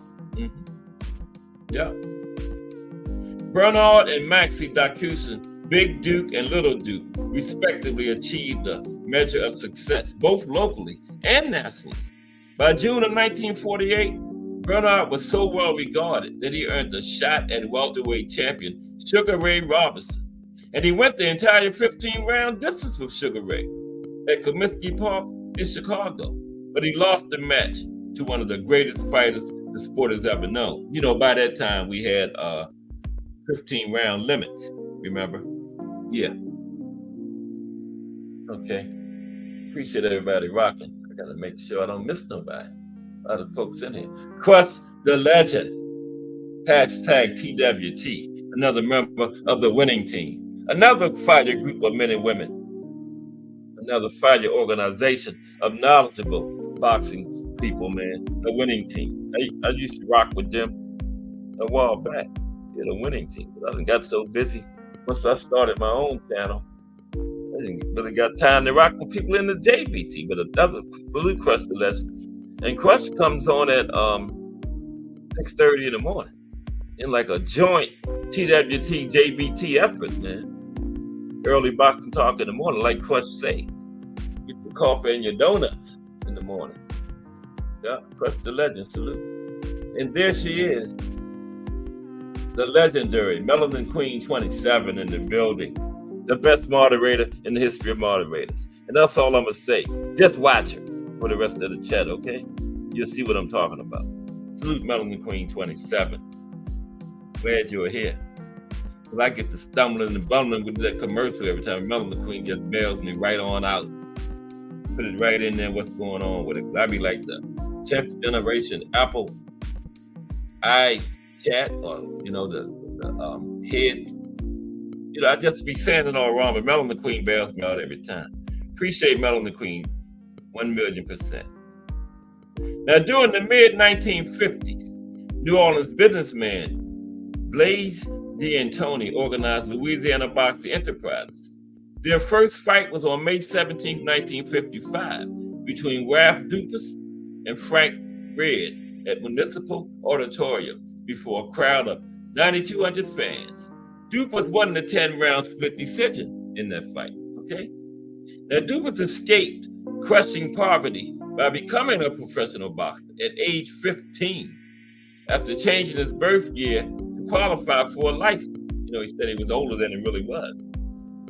Yeah. Bernard and Maxie Dacusin, Big Duke and Little Duke, respectively, achieved a measure of success, both locally and nationally. By June of 1948, Bernard was so well regarded that he earned a shot at welterweight champion Sugar Ray Robinson. And he went the entire 15-round distance with Sugar Ray at Comiskey Park in Chicago. But he lost the match to one of the greatest fighters the sport has ever known. You know, by that time, we had 15-round limits, remember? Yeah. Okay. Appreciate everybody rocking. I got to make sure I don't miss nobody. A lot of folks in here. Crush the Legend. Hashtag TWT. Another member of the winning team. Another fighter group of men and women. Another fighter organization of knowledgeable boxing people, man. A winning team. I used to rock with them a while back. Yeah, the winning team. But I done got so busy once I started my own channel. I didn't really got time to rock with people in the JBT, but another fully Crush the Legend. And Crush comes on at 6:30 in the morning in like a joint TWT JBT effort, man. Early boxing talk in the morning, like Crush say. Get your coffee and your donuts in the morning. Yeah, Crush the Legend, salute. And there she is, the legendary Melanin Queen 27 in the building. The best moderator in the history of moderators. And that's all I'm going to say. Just watch her for the rest of the chat, okay? You'll see what I'm talking about. Salute Melanin Queen 27. Glad you're here. Because I get to stumbling and bumbling with that commercial every time. Melanin Queen just bails me right on out. Put it right in there, what's going on with it. I be like the 10th generation Apple iChat, or, you know, the head. You know, I just be saying it all wrong, but Melanin Queen bails me out every time. Appreciate Melanin Queen 1,000,000%. Now, during the mid-1950s, New Orleans businessman Blaise D'Antoni organized Louisiana Boxing Enterprises. Their first fight was on May 17, 1955, between Ralph Dupas and Frank Red at Municipal Auditorium before a crowd of 9,200 fans. Dupas won the 10-round split decision in that fight, okay? Now, Dupas escaped crushing poverty by becoming a professional boxer at age 15 after changing his birth year to qualify for a license. You know, he said he was older than he really was.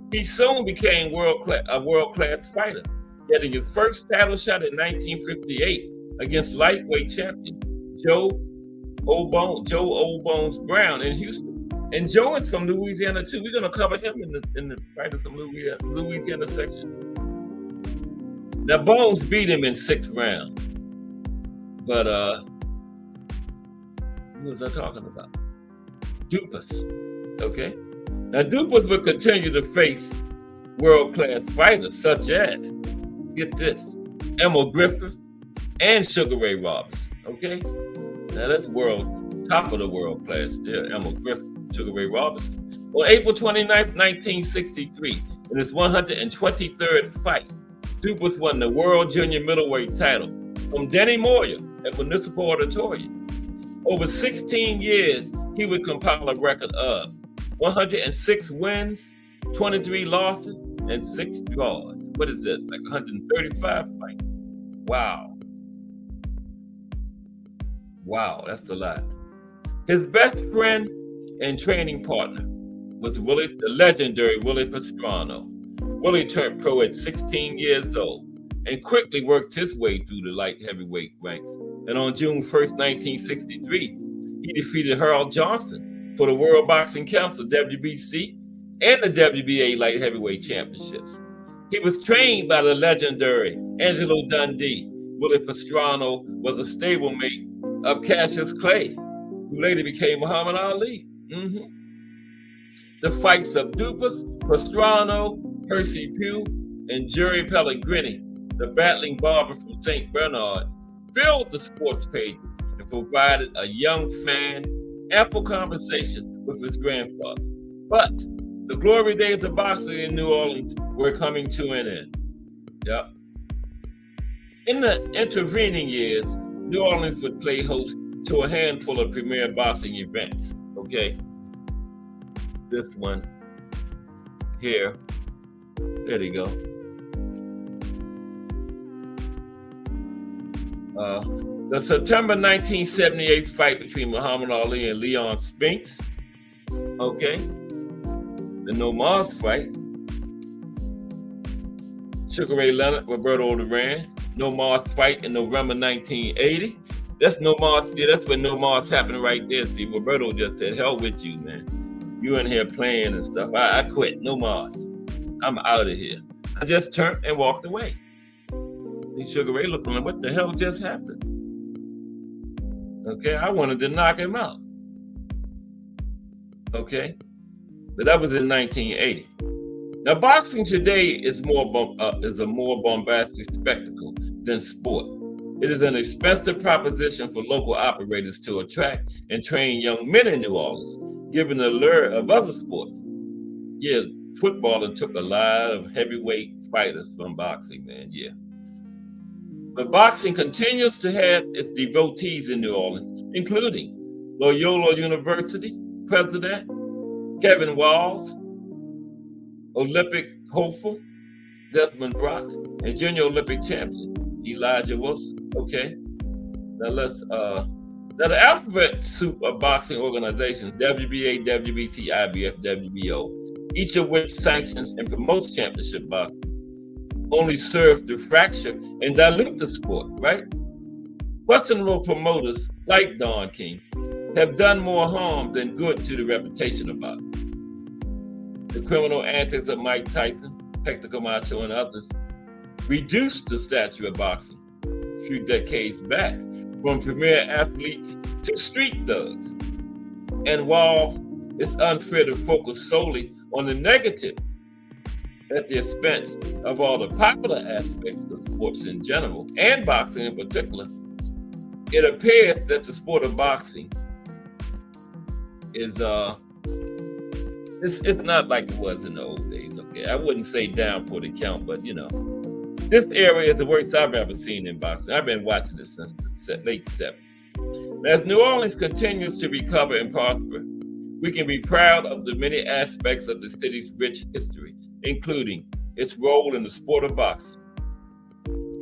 He soon became a world-class fighter getting his first title shot in 1958 against lightweight champion Joe Old Bones Brown in Houston. And Joe is from Louisiana too. We're gonna cover him in the Fighters from Louisiana section. Now Bones beat him in 6 rounds. But who was I talking about? Dupas. Okay. Now Dupas would continue to face world-class fighters such as, get this, Emil Griffith and Sugar Ray Robinson. Okay. Now that's top of the world class there, Emil Griffith, Sugar Ray Robinson. On April 29th, 1963, in his 123rd fight, Dupas won the World Junior Middleweight title from Denny Moyer at Municipal Auditorium. Over 16 years, he would compile a record of 106 wins, 23 losses, and 6 draws. What is that, like 135 fights? Wow. Wow, that's a lot. His best friend and training partner was the legendary Willie Pastrana. Willie turned pro at 16 years old and quickly worked his way through the light heavyweight ranks. And on June 1st, 1963, he defeated Harold Johnson for the World Boxing Council, WBC, and the WBA light heavyweight championships. He was trained by the legendary Angelo Dundee. Willie Pastrana was a stablemate of Cassius Clay, who later became Muhammad Ali. The fights of Dupas, Pastrana, Percy Pugh, and Jerry Pellegrini, the battling barber from St. Bernard, filled the sports page and provided a young fan ample conversation with his grandfather. But the glory days of boxing in New Orleans were coming to an end. Yep. In the intervening years, New Orleans would play host to a handful of premier boxing events. Okay. This one here. There you go. The September 1978 fight between Muhammad Ali and Leon Spinks. Okay. The No Mas fight. Sugar Ray Leonard, Roberto Duran. No Mas fight in November 1980. That's No Mas. Yeah, that's when No Mas happened right there. See, Roberto just said, "Hell with you, man. You in here playing and stuff. I quit. No Mas. I'm out of here." I just turned and walked away. And Sugar Ray looked like, what the hell just happened? Okay, I wanted to knock him out. Okay, but that was in 1980. Now, boxing today is a more bombastic spectacle than sport. It is an expensive proposition for local operators to attract and train young men in New Orleans, given the allure of other sports. Yeah, football took a lot of heavyweight fighters from boxing, man, yeah. But boxing continues to have its devotees in New Orleans, including Loyola University president Kevin Walls, Olympic hopeful Desmond Brock, and junior Olympic champion Elijah Wilson. Okay, now the alphabet soup of boxing organizations, WBA, WBC, IBF, WBO, each of which sanctions and promotes championship boxing, only serves to fracture and dilute the sport, right? Questionable promoters like Don King have done more harm than good to the reputation of boxing. The criminal antics of Mike Tyson, Hector Camacho, and others reduced the stature of boxing a few decades back, from premier athletes to street thugs. And while it's unfair to focus solely on the negative at the expense of all the popular aspects of sports in general, and boxing in particular, it appears that the sport of boxing is it's not like it was in the old days. Okay, I wouldn't say down for the count, but this area is the worst I've ever seen in boxing. I've been watching it since the late 70s. As New Orleans continues to recover and prosper, we can be proud of the many aspects of the city's rich history, including its role in the sport of boxing.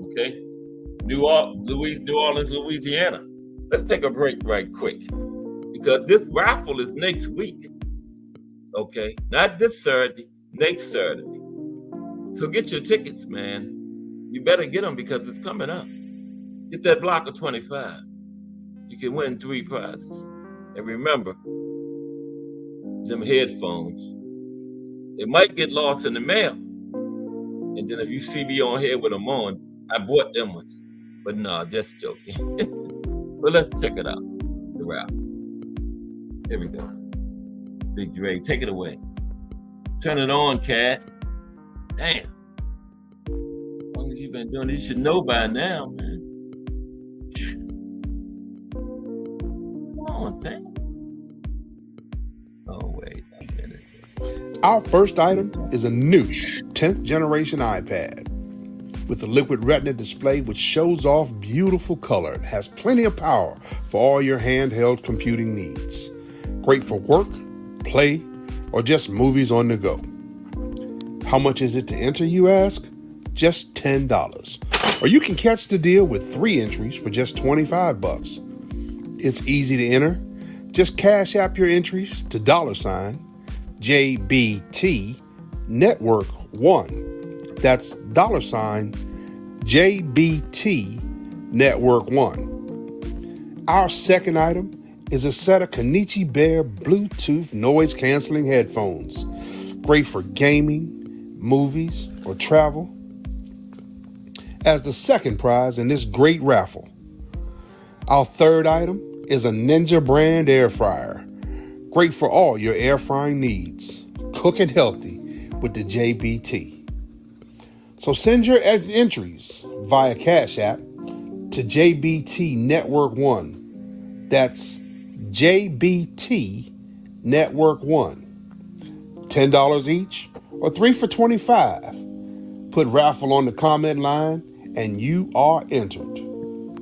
Okay, New Orleans, Louisiana. Let's take a break right quick, because this raffle is next week. Okay, not this Saturday, next Saturday. So get your tickets, man. You better get them because it's coming up. Get that block of 25. You can win 3 prizes. And remember, them headphones, they might get lost in the mail. And then if you see me on here with them on, I bought them ones. But no, just joking. But let's check it out. The rap. Here we go. Big Dre, take it away. Turn it on, Cass. Damn. As long as you've been doing it, you should know by now, man. Come on, dang. Oh, wait a minute. Our first item is a new 10th generation iPad with a liquid retina display which shows off beautiful color and has plenty of power for all your handheld computing needs. Great for work, play, or just movies on the go. How much is it to enter, you ask? Just $10. Or you can catch the deal with 3 entries for just $25. It's easy to enter. Just cash app your entries to $JBT Network 1. That's $JBT Network 1. Our second item is a set of Kenichi Bear Bluetooth noise canceling headphones. Great for gaming, movies, or travel. As the second prize in this great raffle. Our third item is a Ninja brand air fryer. Great for all your air frying needs. Cooking healthy with the JBT. So send your entries via Cash App to JBT Network 1. That's JBT Network 1. $10 each or 3 for $25. Put raffle on the comment line and you are entered.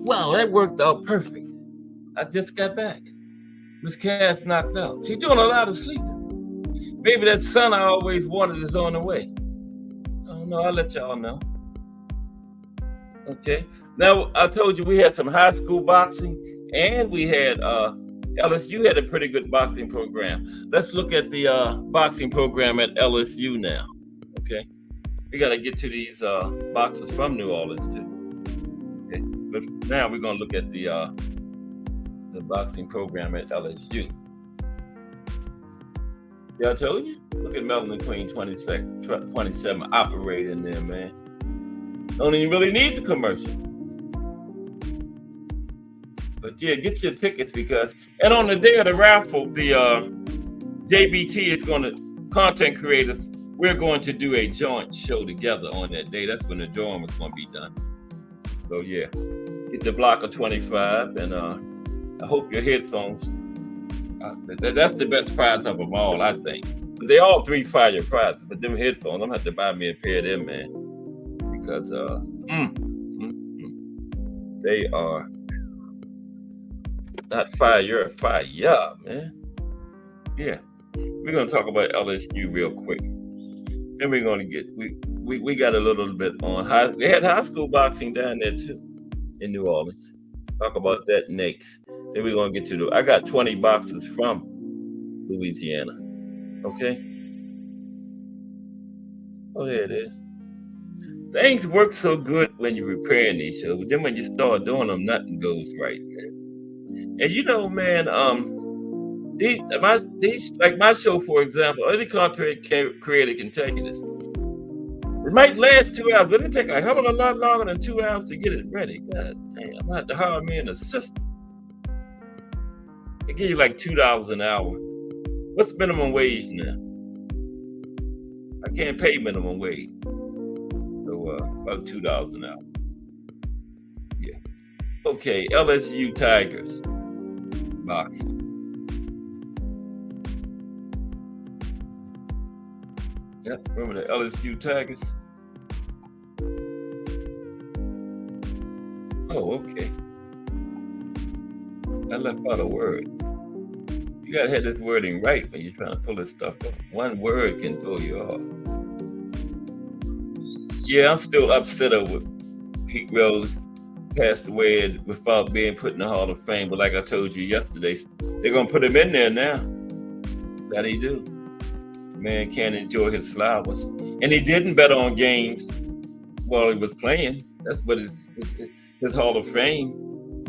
Wow, that worked out perfect. I just got back. Miss Cass knocked out. She's doing a lot of sleeping. Maybe that son I always wanted is on the way. I don't know. I'll let y'all know. Okay. Now, I told you we had some high school boxing and we had LSU had a pretty good boxing program. Let's look at the boxing program at LSU now. Okay. We got to get to these boxers from New Orleans too. Okay. But now we're going to look at the boxing program at LSU. Yeah, I told you. Look at Melvin Queen 27 operating there, man. Don't even really need the commercial. But yeah, get your tickets and on the day of the raffle, the JBT is going to, content creators, we're going to do a joint show together on that day. That's when the drawing is going to be done. So yeah, get the block of 25 and I hope your headphones, that's the best prize of them all, I think. They all 3 fire prizes, but them headphones, I'm going to have to buy me a pair of them, man. Because they are not fire, man. Yeah. We're going to talk about LSU real quick. Then we're going to get, we got a little bit on they had high school boxing down there too in New Orleans. Talk about that next. Then we're going to get to I got 20 boxes from Louisiana. Okay. Oh, there it is. Things work so good when you're repairing these shows, but then when you start doing them, nothing goes right, man. And you know, man, these like my show, for example, any content creator can tell you this. It might last 2 hours, but it take a hell of a lot longer than 2 hours to get it ready. God damn, I'm gonna have to hire me an assistant. They give you like $2 an hour. What's minimum wage now? I can't pay minimum wage. So about $2 an hour. Yeah. Okay, LSU Tigers. Boxing. Yep, remember the LSU Tigers? Oh, okay. I left out a word. You gotta have this wording right when you're trying to pull this stuff up. One word can throw you off. Yeah, I'm still upset over Pete Rose passed away without being put in the Hall of Fame. But like I told you yesterday, they're gonna put him in there now. That's how they do. Man can't enjoy his flowers. And he didn't bet on games while he was playing. That's what his Hall of Fame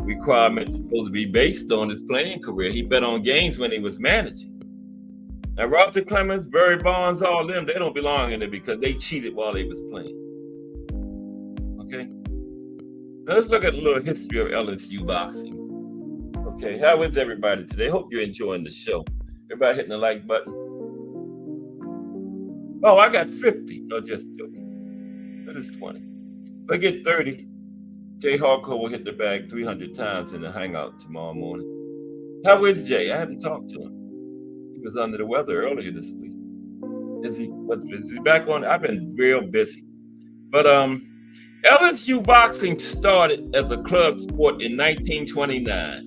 requirement is supposed to be based on his playing career. He bet on games when he was managing. Now, Roger Clemens, Barry Bonds, all them, they don't belong in it because they cheated while they was playing. Okay? Now let's look at a little history of LSU boxing. Okay, how is everybody today? Hope you're enjoying the show. Everybody hitting the like button. Oh, I got 50. No, just joking. That is 20. If I get 30, Jay Harco will hit the bag 300 times in the hangout tomorrow morning. How is Jay? I haven't talked to him. He was under the weather earlier this week. Is he back on? I've been real busy. But LSU boxing started as a club sport in 1929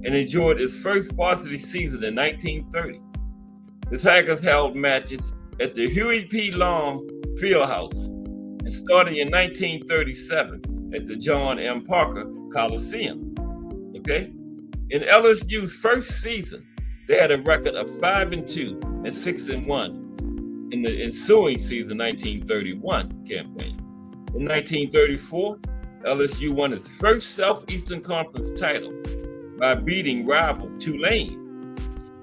and enjoyed its first varsity season in 1930. The Tigers held matches at the Huey P. Long Fieldhouse and starting in 1937 at the John M. Parker Coliseum. Okay? In LSU's first season, they had a record of 5-2 and 6-1 in the ensuing season 1931 campaign. In 1934, LSU won its first Southeastern Conference title by beating rival Tulane.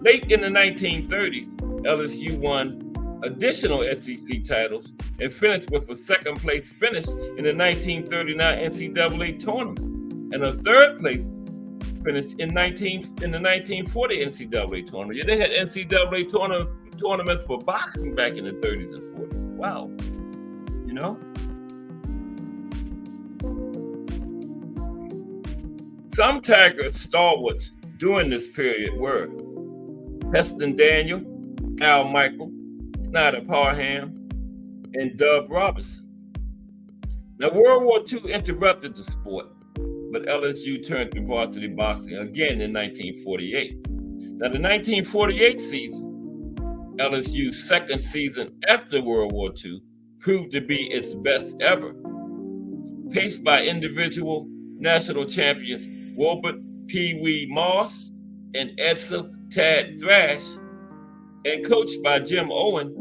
Late in the 1930s, LSU won additional SEC titles and finished with a second place finish in the 1939 NCAA tournament and a third place finish in the 1940 NCAA tournament. Yeah, they had NCAA tournaments for boxing back in the 30s and 40s. Wow. You know? Some Tiger stalwarts during this period were Heston Daniel, Al Michael, Snyder Parham, and Dub Robinson. Now, World War II interrupted the sport, but LSU turned to varsity boxing again in 1948. Now, the 1948 season, LSU's second season after World War II, proved to be its best ever. Paced by individual national champions Wilbert Pee Wee Moss and Edsel Tad Thrash, and coached by Jim Owen,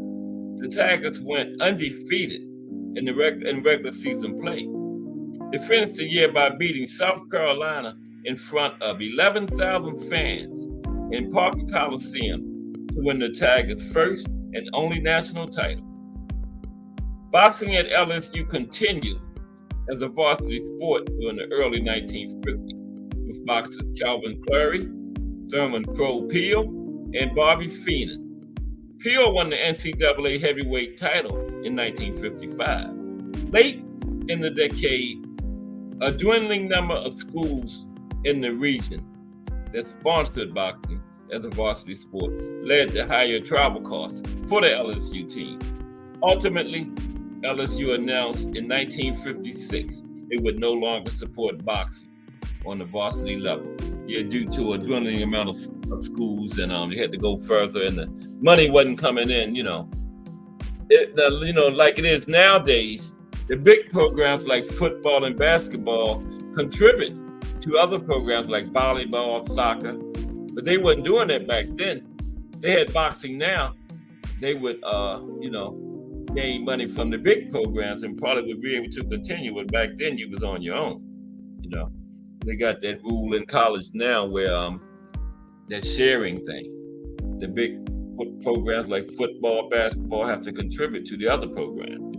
the Tigers went undefeated in regular season play. They finished the year by beating South Carolina in front of 11,000 fans in Parker Coliseum to win the Tigers' first and only national title. Boxing at LSU continued as a varsity sport during the early 1950s with boxers Calvin Clary, Thurman Crow Peel, and Bobby Feenan. Peel won the NCAA heavyweight title in 1955. Late in the decade, a dwindling number of schools in the region that sponsored boxing as a varsity sport led to higher travel costs for the LSU team. Ultimately, LSU announced in 1956 it would no longer support boxing on the varsity level. Due to a dwindling amount of schools, and they had to go further, and the money wasn't coming in. Like it is nowadays. The big programs like football and basketball contribute to other programs like volleyball, soccer, but they wasn't doing that back then. They had boxing now. They would, gain money from the big programs and probably would be able to continue. But back then, you was on your own. They got that rule in college now where that sharing thing. The big programs like football, basketball have to contribute to the other programs.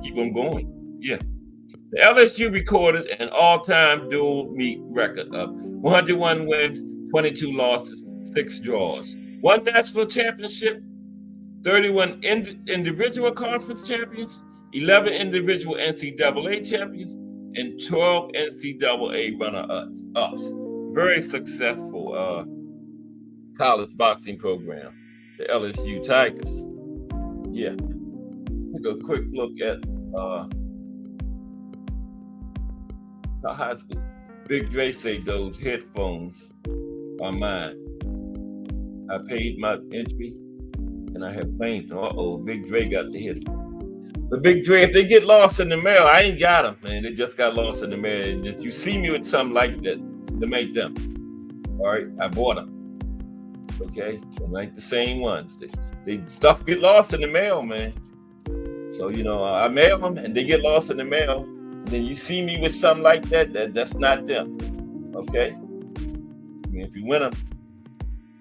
Keep them going. Yeah. The LSU recorded an all-time dual meet record of 101 wins, 22 losses, 6 draws, 1 national championship, 31 individual conference champions, 11 individual NCAA champions, and 12 NCAA runner-ups. Very successful college boxing program, the LSU Tigers. Yeah. Take a quick look at high school. Big Dre say those headphones are mine. I paid my entry and I have claimed them. Big Dre got the headphones. But Big Dre, if they get lost in the mail, I ain't got them, man. They just got lost in the mail. And if you see me with something like that, to make them. All right, I bought them. Okay, they're like the same ones. They stuff get lost in the mail, man. So, I mail them and they get lost in the mail. And then you see me with something like that's not them. Okay? I mean, if you win them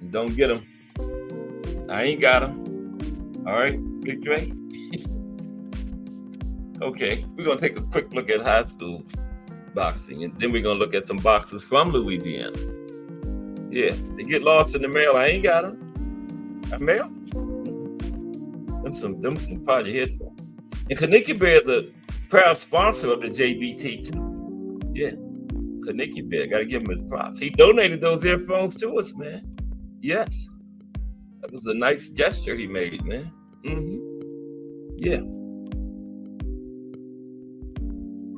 and don't get them, I ain't got them. All right, Big Dre? Okay, we're going to take a quick look at high school boxing, and then we're going to look at some boxers from Louisiana. Yeah, they get lost in the mail. I ain't got them. I mail them some party headphones. And Kaniki Bear is a proud sponsor of the JBT too. Yeah, Kaniki Bear, got to give him his props. He donated those earphones to us, man. Yes, that was a nice gesture he made, man. Yeah.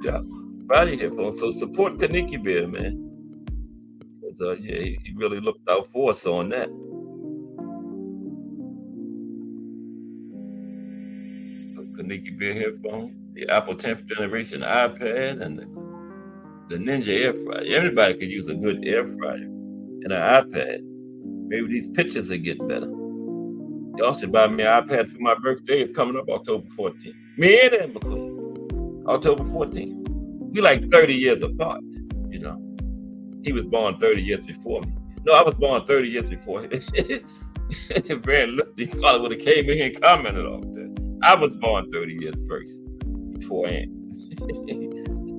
Yeah, body headphones. So support Kaniki Bear, man. Because he really looked out for us on that. Those Kaniki Bear headphones, the Apple 10th generation iPad, and the Ninja air fryer. Everybody could use a good air fryer and an iPad. Maybe these pictures will get better. Y'all should buy me an iPad for my birthday. It's coming up October 14th. Me and McQueen. October 14th. We like 30 years apart, He was born 30 years before me. No, I was born 30 years before him. Brand Lifty probably would have came in here and commented on that. I was born 30 years first before him.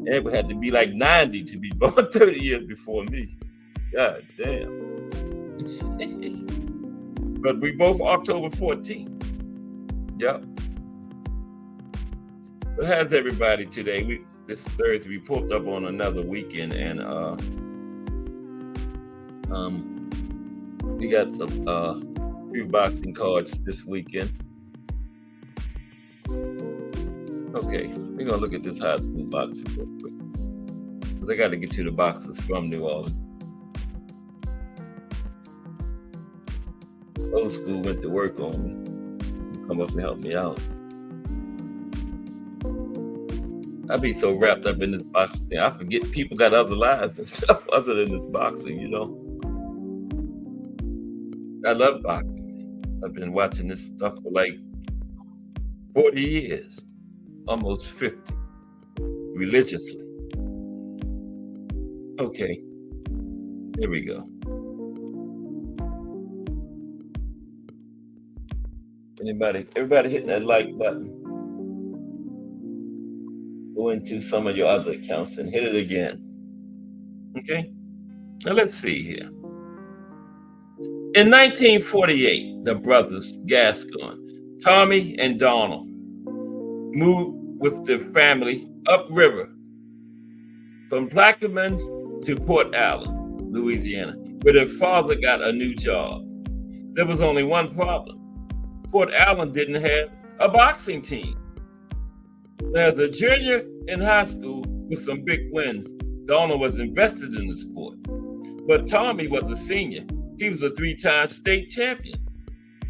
It would have to be like 90 to be born 30 years before me. God damn. But we both October 14th. Yep. But how's everybody today? This Thursday we pulled up on another weekend, and we got some few boxing cards this weekend. Okay, we're gonna look at this high school boxing real quick, because I got to get you the boxers from New Orleans. Old school went to work on me. Come up and help me out. I be so wrapped up in this boxing thing, I forget people got other lives and stuff other than this boxing, I love boxing. I've been watching this stuff for like 40 years, almost 50, religiously. Okay, here we go. Everybody hitting that like button. Go into some of your other accounts and hit it again. Okay? Now let's see here. In 1948, the brothers Gascon, Tommy and Donald, moved with their family upriver from Plaquemine to Port Allen, Louisiana, where their father got a new job. There was only one problem. Port Allen didn't have a boxing team. As a junior in high school with some big wins, Donald was invested in the sport. But Tommy was a senior. He was a 3-time state champion.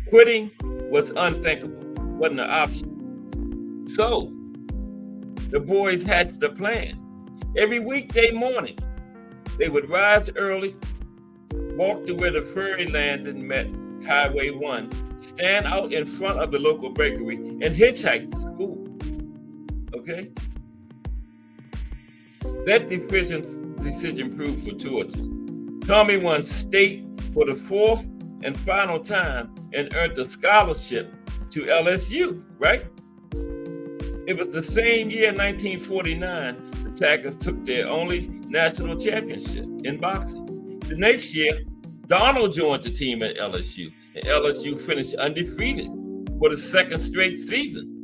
Quitting was unthinkable, wasn't an option. So the boys hatched a plan. Every weekday morning, they would rise early, walk to where the ferry landed and met Highway 1, stand out in front of the local bakery, and hitchhike to school. Okay? That decision proved fortuitous. Tommy won state for the 4th and final time and earned a scholarship to LSU, right? It was the same year, 1949, the Tigers took their only national championship in boxing. The next year, Donald joined the team at LSU, and LSU finished undefeated for the 2nd straight season.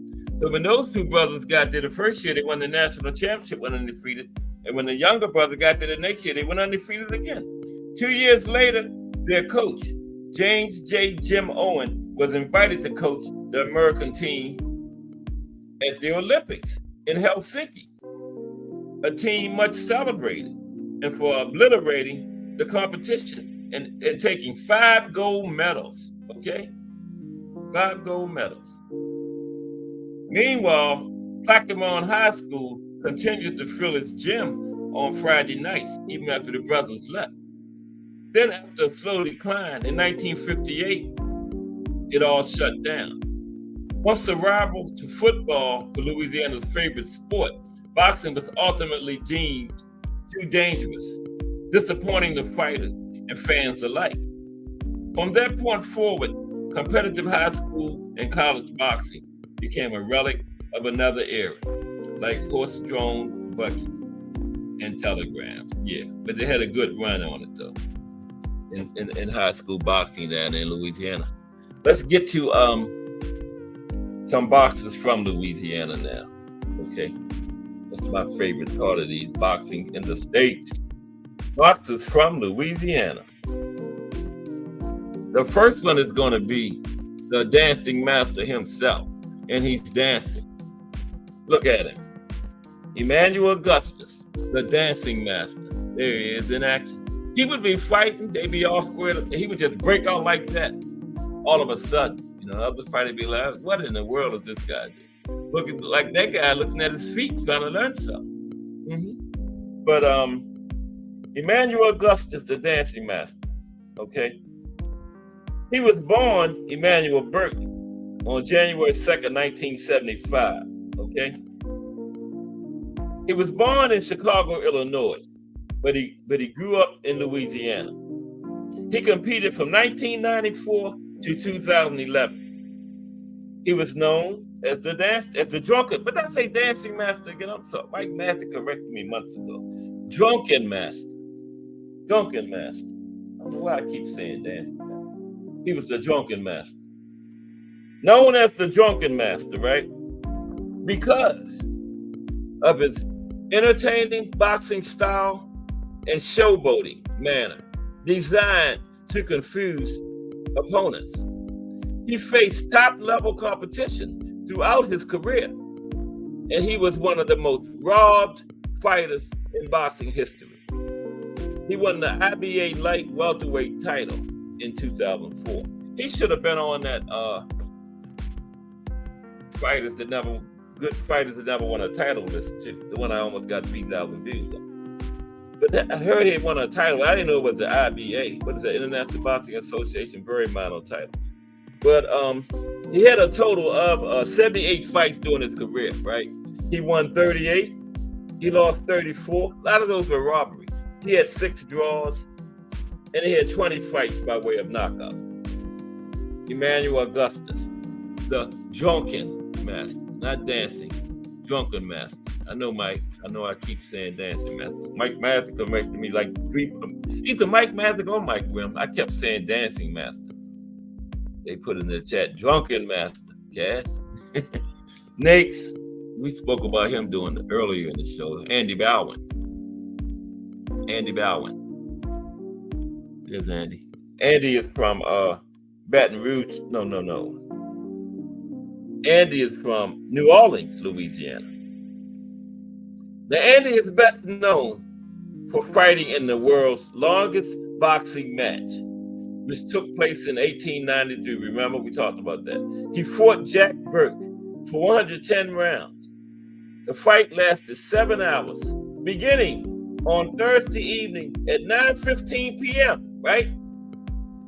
So when those two brothers got there the first year, they won the national championship, went undefeated. And when the younger brother got there the next year, they went undefeated again. 2 years later, their coach, James J. Jim Owen, was invited to coach the American team at the Olympics in Helsinki, a team much celebrated, and for obliterating the competition and taking 5 gold medals, okay? 5 gold medals. Meanwhile, Plaquemine High School continued to fill its gym on Friday nights, even after the brothers left. Then after a slow decline in 1958, it all shut down. Once a rival to football for Louisiana's favorite sport, boxing was ultimately deemed too dangerous, disappointing the fighters and fans alike. From that point forward, competitive high school and college boxing became a relic of another era, like horse-drawn buggies and telegrams. Yeah, but they had a good run on it though in high school boxing down in Louisiana. Let's get to some boxers from Louisiana now. Okay, that's my favorite part of these boxing in the state. Boxers from Louisiana. The first one is going to be the dancing master himself, and he's dancing. Look at him. Emmanuel Augustus, the dancing master. There he is in action. He would be fighting, they'd be all squared up, and he would just break out like that. All of a sudden, other fighter would be like, what in the world is this guy doing? Looking like that guy looking at his feet, trying to learn something. Mm-hmm. But Emmanuel Augustus, the dancing master, okay? He was born Emmanuel Burton on January 2nd, 1975, okay? He was born in Chicago, Illinois, but he grew up in Louisiana. He competed from 1994 to 2011. He was known as the drunken, but I say dancing master again. I'm sorry, Mike Massey corrected me months ago. Drunken master. I don't know why I keep saying dancing master. He was the drunken master. Known as the drunken master, right? Because of his entertaining boxing style and showboating manner designed to confuse opponents. He faced top-level competition throughout his career, and he was one of the most robbed fighters in boxing history. He won the IBA light welterweight title in 2004. He should have been on that good fighters that never won a title list too. The one I almost got 3,000 views on. But I heard he won a title. I didn't know it was the IBA. What is that? International Boxing Association, very minor title. But he had a total of 78 fights during his career, right? He won 38. He lost 34. A lot of those were robberies. He had 6 draws, and he had 20 fights by way of knockout. Emmanuel Augustus, the drunken master, not dancing, drunken master. I know, Mike. I know I keep saying dancing master. Mike Mazik corrected me like 3 of them. Either Mike Mazik or Mike Grimm. I kept saying dancing master. They put in the chat, drunken master. Yes. Next, we spoke about him earlier in the show. Andy Bowen. There's Andy. Andy is from Baton Rouge. No. Andy is from New Orleans, Louisiana. Now, Andy is best known for fighting in the world's longest boxing match, which took place in 1893. Remember, we talked about that. He fought Jack Burke for 110 rounds. The fight lasted 7 hours, beginning on Thursday evening at 9:15 p.m., right?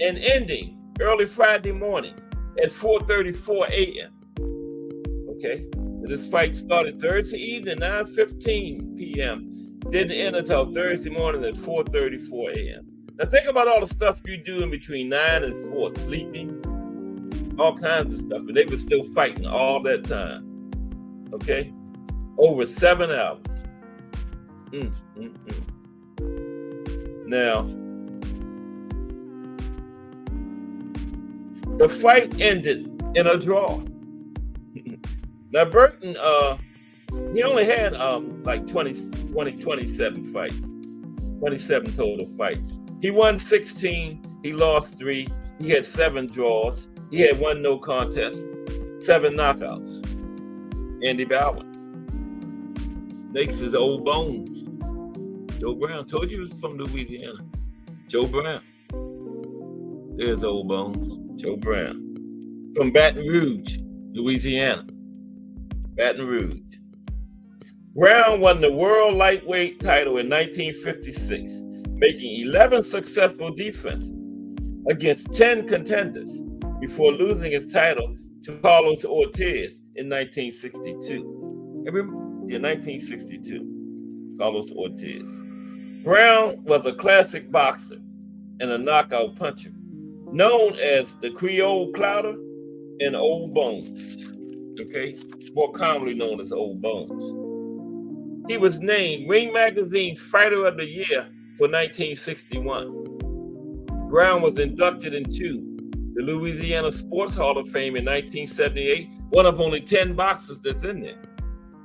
And ending early Friday morning at 4:34 a.m. Okay? This fight started Thursday evening, 9:15 p.m. Didn't end until Thursday morning at 4:34 a.m. Now think about all the stuff you do in between 9 and 4, sleeping, all kinds of stuff, and they were still fighting all that time. Okay? Over 7 hours. Now, the fight ended in a draw. Now, Burton, he only had like 27 fights, 27 total fights. He won 16, he lost 3, he had 7 draws, he had 1 no contest, 7 knockouts. Andy Bowen. Next is Old Bones. Joe Brown. Told you he was from Louisiana. Joe Brown. There's Old Bones. Joe Brown. From Baton Rouge, Louisiana. Baton Rouge. Brown won the world lightweight title in 1956, making 11 successful defenses against 10 contenders before losing his title to Carlos Ortiz in 1962. 1962, Carlos Ortiz. Brown was a classic boxer and a knockout puncher, known as the Creole Clouder and Old Bones. Okay, more commonly known as Old Bones. He was named Ring Magazine's Fighter of the Year for 1961. Brown was inducted into the Louisiana Sports Hall of Fame in 1978, one of only 10 boxers that's in there.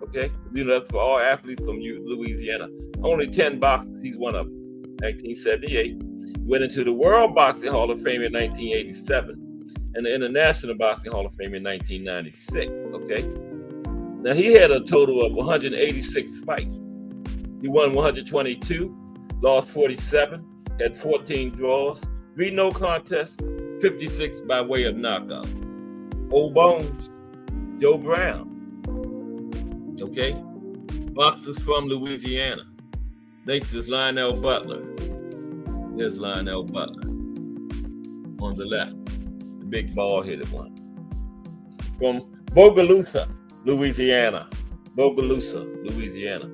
Okay, that's for all athletes from Louisiana. Only 10 boxers, he's one of them. 1978. Went into the World Boxing Hall of Fame in 1987 and the International Boxing Hall of Fame in 1996. Okay, now he had a total of 186 fights. He won 122, lost 47, had 14 draws, 3 no contests, 56 by way of knockout. Old Bones, Joe Brown. Okay, boxers from Louisiana. Next is Lionel Butler. There's Lionel Butler on the left, the big bald-headed one. From Bogalusa, Louisiana. Bogalusa, Louisiana.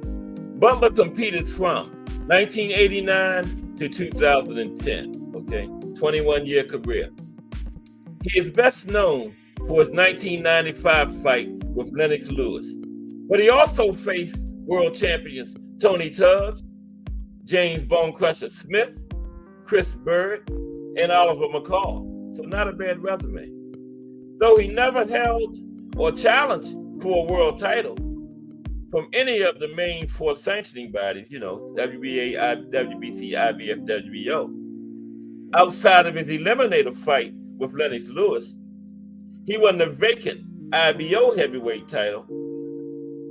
Butler competed from 1989 to 2010. Okay, 21-year career. He is best known for his 1995 fight with Lennox Lewis, but he also faced world champions Tony Tubbs, James Bone Crusher Smith, Chris Bird, and Oliver McCall. So not a bad resume. Though he never held or challenged for a world title from any of the main 4 sanctioning bodies, WBA, WBC, IBF, WBO. Outside of his eliminator fight with Lennox Lewis, he won the vacant IBO heavyweight title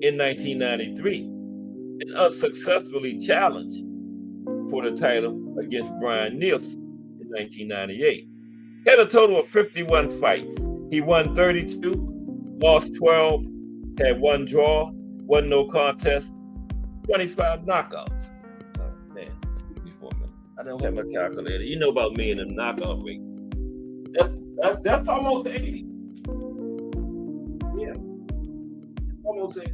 in 1993 and unsuccessfully challenged for the title against Brian Nielsen in 1998. Had a total of 51 fights. He won 32, lost 12, had 1 draw, 1 no contest, 25 knockouts. Oh man, excuse me for a minute. I don't have my calculator. You know about me and the knockout rate. That's almost 80. Yeah, almost 80.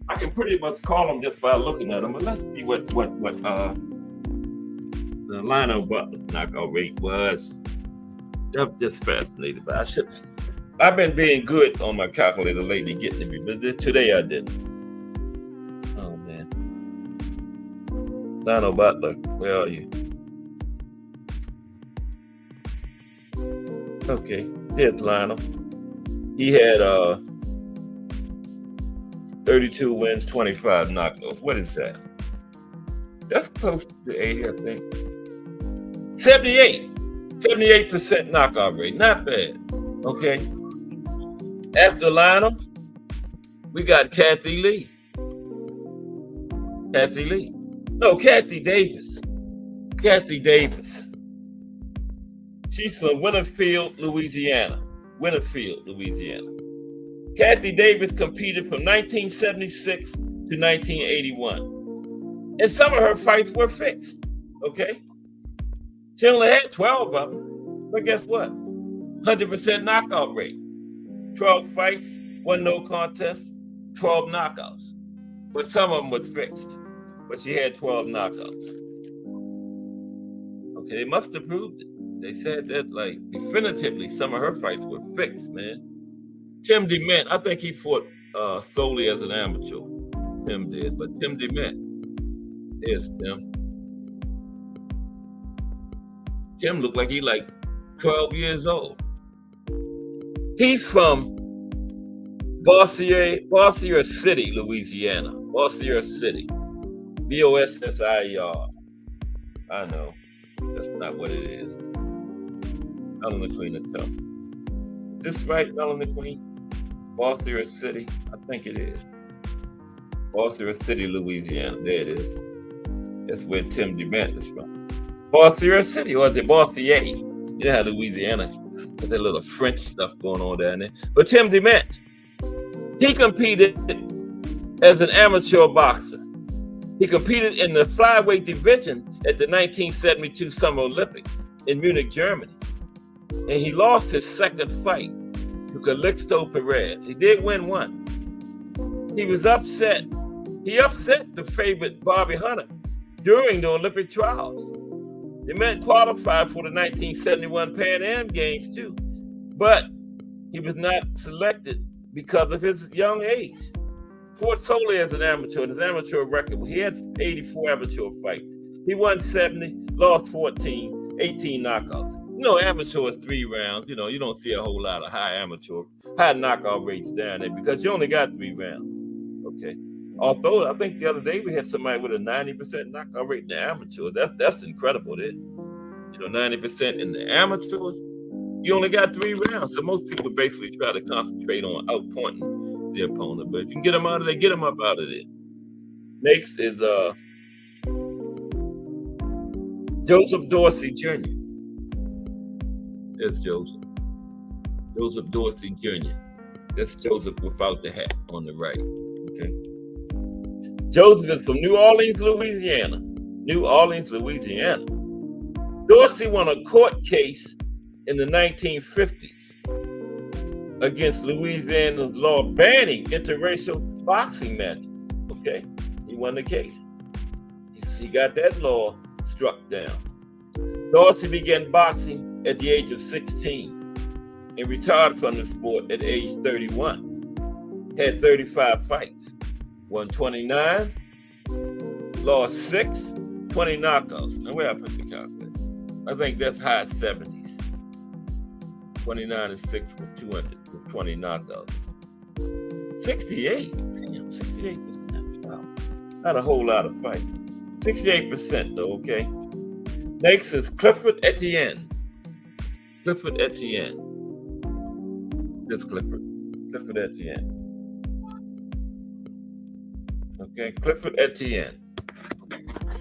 I can pretty much call them just by looking at them, but let's see what the Lionel Butler's knockout rate was. I'm just fascinated by it. I've been being good on my calculator lately, getting it, but today I didn't. Oh man, Lionel Butler, where are you? Okay, here's Lionel. He had 32 wins, 25 knockouts. What is that? That's close to 80, I think. 78% knockout rate. Not bad. Okay. After Lionel, we got Kathy Lee. Kathy Davis. She's from Winfield, Louisiana. Kathy Davis competed from 1976 to 1981. And some of her fights were fixed. Okay. She only had 12 of them. But guess what? 100% knockout rate. 12 fights, 1 no contest, 12 knockouts. But some of them was fixed. But she had 12 knockouts. Okay, they must have proved it. They said that, like, definitively, some of her fights were fixed, man. Tim DeMint, I think he fought solely as an amateur. Tim did, but Tim DeMint. Here's Tim. Tim looked like he 12 years old. He's from Bossier City, Louisiana. Bossier City. Bossier. I know. That's not what it is. Melanie Queen will tell me. Is this right, Melanie Queen? Bossier City? I think it is. Bossier City, Louisiana. There it is. That's where Tim DeMint is from. Bossier City, or is it Bossier? You know how Louisiana has that little French stuff going on down there. But Tim DeMint, he competed as an amateur boxer. He competed in the flyweight division at the 1972 Summer Olympics in Munich, Germany. And he lost his second fight to to Calixto Perez. He did win one. He was upset. He upset the favorite Bobby Hunter during the Olympic trials. The man qualified for the 1971 Pan Am Games too, but he was not selected because of his young age. Fought solely as an amateur, and his amateur record, he had 84 amateur fights. He won 70, lost 14, 18 knockouts. You know, amateur is 3 rounds. You know, you don't see a whole lot of high knockout rates down there because you only got 3 rounds. Okay. Although I think the other day we had somebody with a 90% knockout rate in the amateur. That's incredible. There, you know, 90% in the amateurs. You only got 3 rounds, so most people basically try to concentrate on outpointing the opponent. But if you can get them out of there, get them up out of there. Next is Joseph Dorsey Jr. There's Joseph. Joseph Dorsey Jr. That's Joseph without the hat on the right. Okay. Joseph is from New Orleans, Louisiana. New Orleans, Louisiana. Dorsey won a court case in the 1950s against Louisiana's law banning interracial boxing matches. Okay, he won the case. He got that law struck down. Dorsey began boxing at the age of 16 and retired from the sport at age 31. Had 35 fights, won 29, lost 6, 20 knockouts. Now where I put the calculator? I think that's high 70s. 29 and 6 with 220 knockouts. 68, damn, 68%. Wow, not a whole lot of fights. 68% though, okay? Next is Clifford Etienne. Clifford Etienne. This Clifford Etienne. Okay, Clifford Etienne.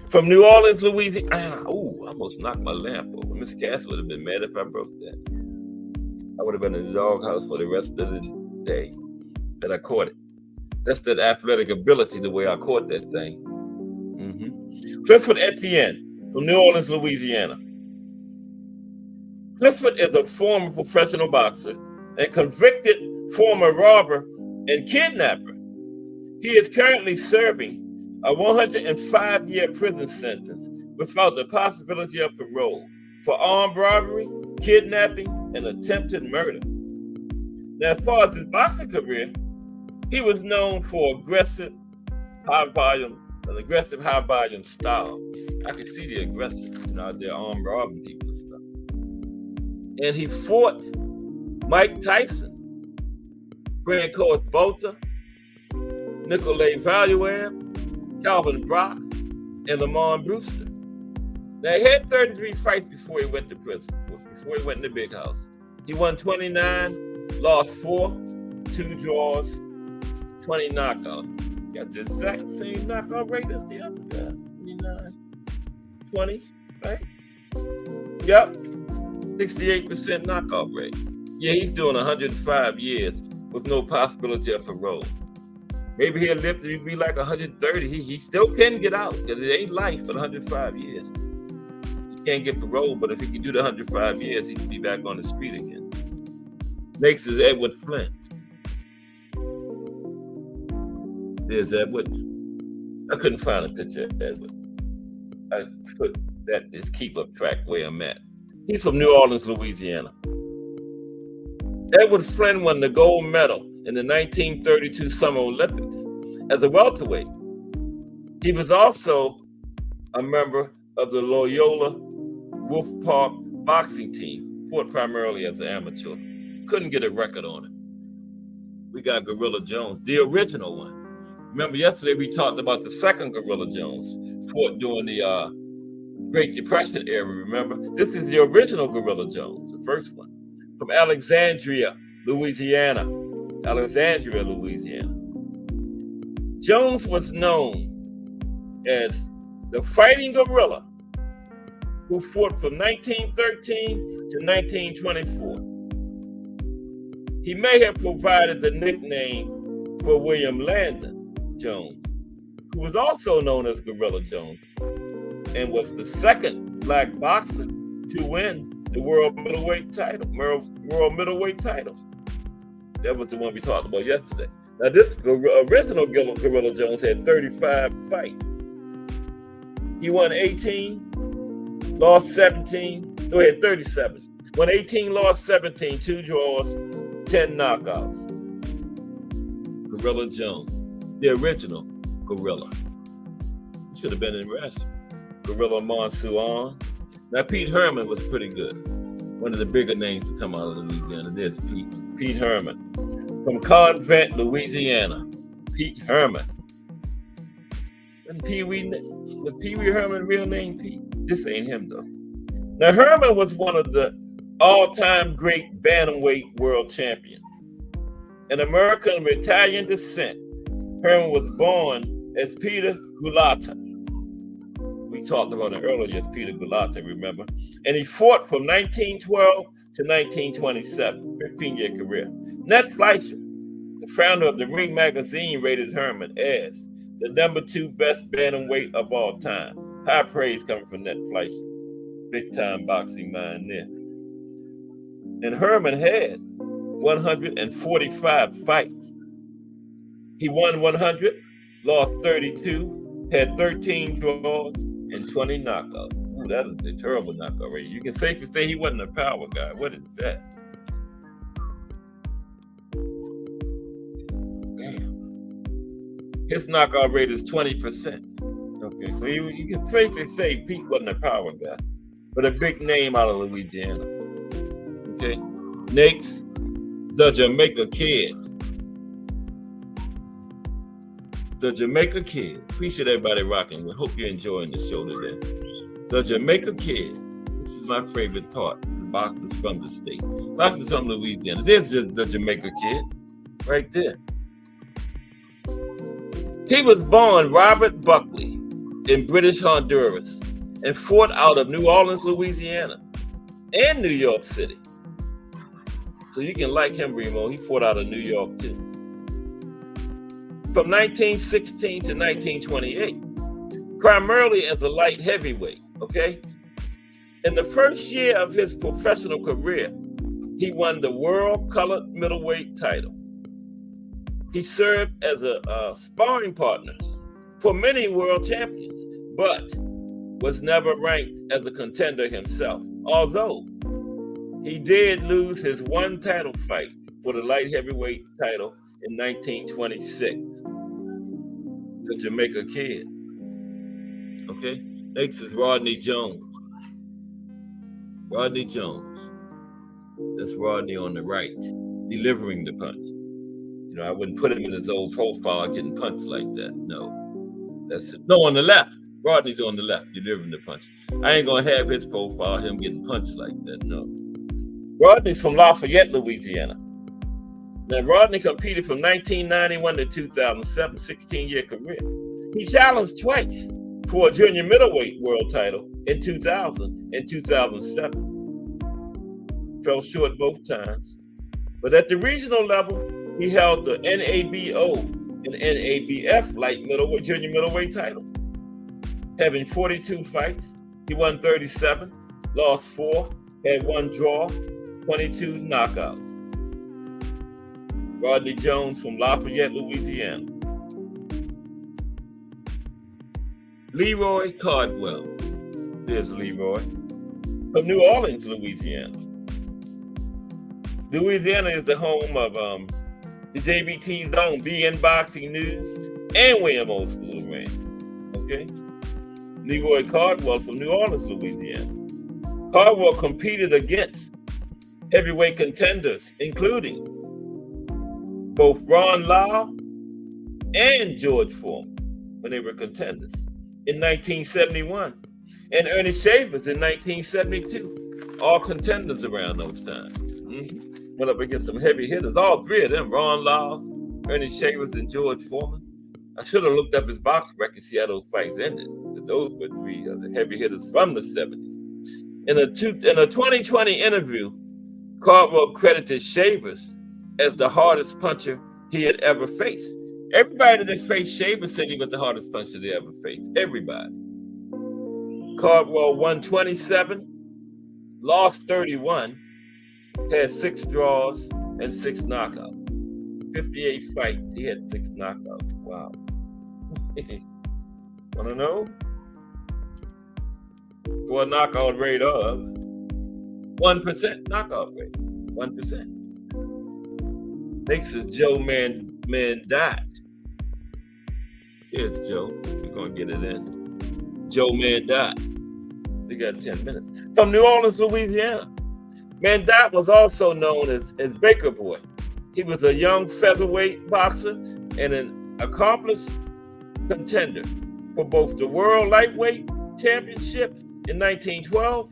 From New Orleans, Louisiana. Ooh, I almost knocked my lamp over. Miss Cass would have been mad if I broke that. I would have been in the doghouse for the rest of the day that I caught it. That's that athletic ability, the way I caught that thing. Clifford Etienne from New Orleans, Louisiana. Clifford is a former professional boxer and convicted former robber and kidnapper. He is currently serving a 105-year prison sentence without the possibility of parole for armed robbery, kidnapping, and attempted murder. Now, as far as his boxing career, he was known for aggressive, high-volume style. I can see the aggressive, they're armed robbing people and stuff. And he fought Mike Tyson, Francois Botha, Nicolay Valuev, Calvin Brock, and Lamont Brewster. Now, he had 33 fights before he went to prison, before he went in the big house. He won 29, lost 4, 2 draws, 20 knockouts. Got the exact same knockout rate as the other guy. 29, 20, right? Yep, 68% knockout rate. Yeah, he's doing 105 years with no possibility of parole. Maybe he'll live to be like 130. He still can get out because it ain't life for 105 years. He can't get parole, but if he can do the 105 years, he can be back on the street again. Next is Edward Flint. There's Edward. I couldn't find a picture of Edward. I put that this keep up track where I'm at. He's from New Orleans, Louisiana. Edward Flynn won the gold medal in the 1932 Summer Olympics as a welterweight. He was also a member of the Loyola Wolf Park boxing team, fought primarily as an amateur. Couldn't get a record on him. We got Gorilla Jones, the original one. Remember yesterday we talked about the second Gorilla Jones, fought during the Great Depression era, remember? This is the original Gorilla Jones, the first one, from Alexandria, Louisiana. Jones was known as the Fighting Gorilla, who fought from 1913 to 1924. He may have provided the nickname for William Landon Jones, who was also known as Gorilla Jones, and was the second black boxer to win the world middleweight title. That was the one we talked about yesterday. Now, this original Gorilla Jones had 35 fights. He won 18, lost 17. No, he had 37. Won 18, lost 17, 2 draws, 10 knockouts. Gorilla Jones, the original Gorilla. Should have been in wrestling. Gorilla Monsoon. Now, Pete Herman was pretty good. One of the bigger names to come out of Louisiana. There's Pete Herman. From Convent, Louisiana. Pete Herman. And Pee Wee Herman real name Pete? This ain't him though. Now, Herman was one of the all-time great bantamweight world champions. An American of Italian descent, Herman was born as Peter Gulata. We talked about it earlier as Peter Gulata, remember? And he fought from 1912 to 1927, 15-year career. Ned Fleischer, the founder of the Ring magazine, rated Herman as the #2 best bantamweight of all time. High praise coming from Ned Fleischer. Big-time boxing mind there. And Herman had 145 fights. He won 100, lost 32, had 13 draws, and 20 knockouts. Ooh, that is a terrible knockout rate. You can safely say he wasn't a power guy. What is that? Damn. His knockout rate is 20%. Okay, so you can safely say Pete wasn't a power guy, but a big name out of Louisiana. Okay, next, the Jamaica Kid. The Jamaica Kid. Appreciate everybody rocking. We hope you're enjoying the show today. The Jamaica Kid. This is my favorite part. The boxers from the state. Boxers from Louisiana. There's just the Jamaica Kid. Right there. He was born Robert Buckley in British Honduras and fought out of New Orleans, Louisiana and New York City. So you can like him, Remo. He fought out of New York too. From 1916 to 1928, primarily as a light heavyweight, okay? In the first year of his professional career, he won the World Colored Middleweight title. He served as a sparring partner for many world champions, but was never ranked as a contender himself, although he did lose his one title fight for the light heavyweight title in 1926. The Jamaica Kid. Okay, next is Rodney Jones. Rodney Jones. That's Rodney on the right, delivering the punch. You know, I wouldn't put him in his old profile getting punched like that. No, that's it. No, on the left. Rodney's on the left, delivering the punch. I ain't gonna have his profile, him getting punched like that. No. Rodney's from Lafayette, Louisiana. Now, Rodney competed from 1991 to 2007, 16-year career. He challenged twice for a junior middleweight world title in 2000 and 2007. Fell short both times. But at the regional level, he held the NABO and NABF light middleweight, junior middleweight titles. Having 42 fights, he won 37, lost 4, had 1 draw, 22 knockouts. Rodney Jones from Lafayette, Louisiana. Leroy Cardwell. There's Leroy. From New Orleans, Louisiana. Louisiana is the home of the JBT Zone, BN Boxing News, and William Old School Ring. Okay? Leroy Cardwell from New Orleans, Louisiana. Cardwell competed against heavyweight contenders, including both Ron Lyle and George Foreman when they were contenders in 1971, and Ernie Shavers in 1972, all contenders around those times. Went up against some heavy hitters, all 3 of them, Ron Lyle, Ernie Shavers, and George Foreman. I should have looked up his box record, see how those fights ended. But those were 3 of the heavy hitters from the 70s. In a 2020 interview, Cardwell credited Shavers as the hardest puncher he had ever faced. Everybody that faced Shavers said he was the hardest puncher they ever faced. Everybody. Cardwell won 27, lost 31, had 6 draws and 6 knockouts. 58 fights, he had 6 knockouts. Wow. Want to know? For a knockout rate of 1% knockout rate. 1%. Next is Joe Mandot. Here's Joe. We're going to get it in. Joe Mandot. We got 10 minutes. From New Orleans, Louisiana. Mandot was also known as Baker Boy. He was a young featherweight boxer and an accomplished contender for both the World Lightweight Championship in 1912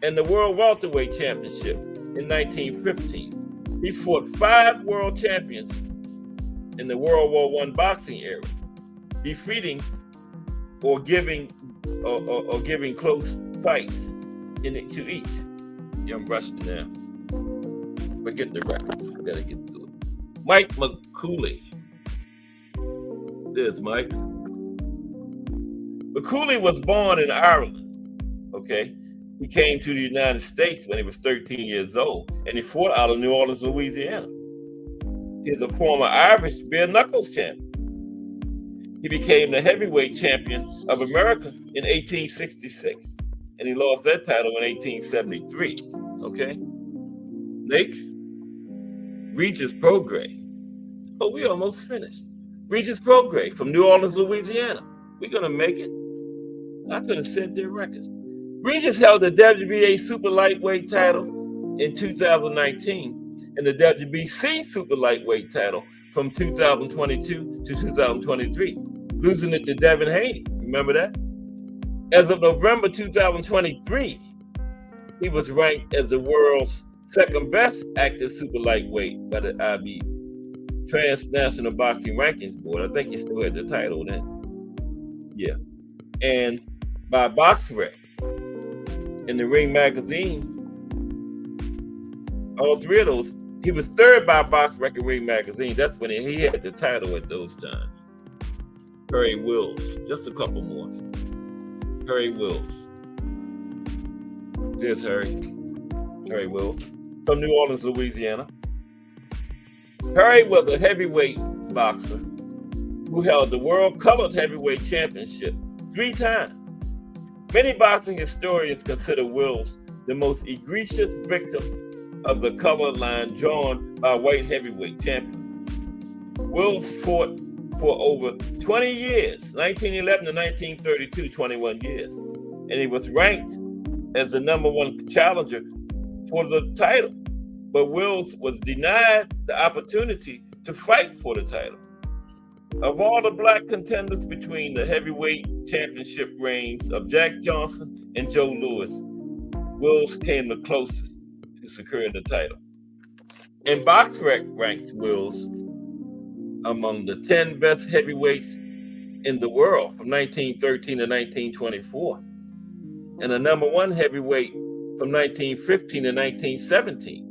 and the World Welterweight Championship in 1915. He fought 5 world champions in the World War I boxing era, defeating or giving close fights to each. Yeah, I'm rushing now. Forget the records. I gotta get to it. Mike McCooley. There's Mike. McCooley was born in Ireland. Okay. He came to the United States when he was 13 years old, and he fought out of New Orleans, Louisiana. He's a former Irish bare knuckles champion. He became the heavyweight champion of America in 1866, and he lost that title in 1873. Okay. Next, Regis Prograis. Oh, we almost finished. Regis Prograis from New Orleans, Louisiana. We're gonna make it. I could have said their records. Regis held the WBA Super Lightweight title in 2019 and the WBC Super Lightweight title from 2022 to 2023, losing it to Devin Haney. Remember that? As of November 2023, he was ranked as the world's second best active super lightweight by the IB Transnational Boxing Rankings Board. I think he still had the title then. Yeah. And by BoxRec in the Ring magazine, all 3 of those, he was 3rd by BoxRec and Ring magazine. That's when he had the title at those times. Harry Wills, just a couple more. Harry Wills. There's Harry Wills from New Orleans, Louisiana. Harry was a heavyweight boxer who held the World Colored Heavyweight Championship 3 times. Many boxing historians consider Wills the most egregious victim of the color line drawn by white heavyweight champions. Wills fought for over 20 years, 1911 to 1932, 21 years, and he was ranked as the #1 challenger for the title. But Wills was denied the opportunity to fight for the title. Of all the black contenders between the heavyweight championship reigns of Jack Johnson and Joe Louis, Wills came the closest to securing the title. And BoxRec ranks Wills among the 10 best heavyweights in the world from 1913 to 1924, and the #1 heavyweight from 1915 to 1917.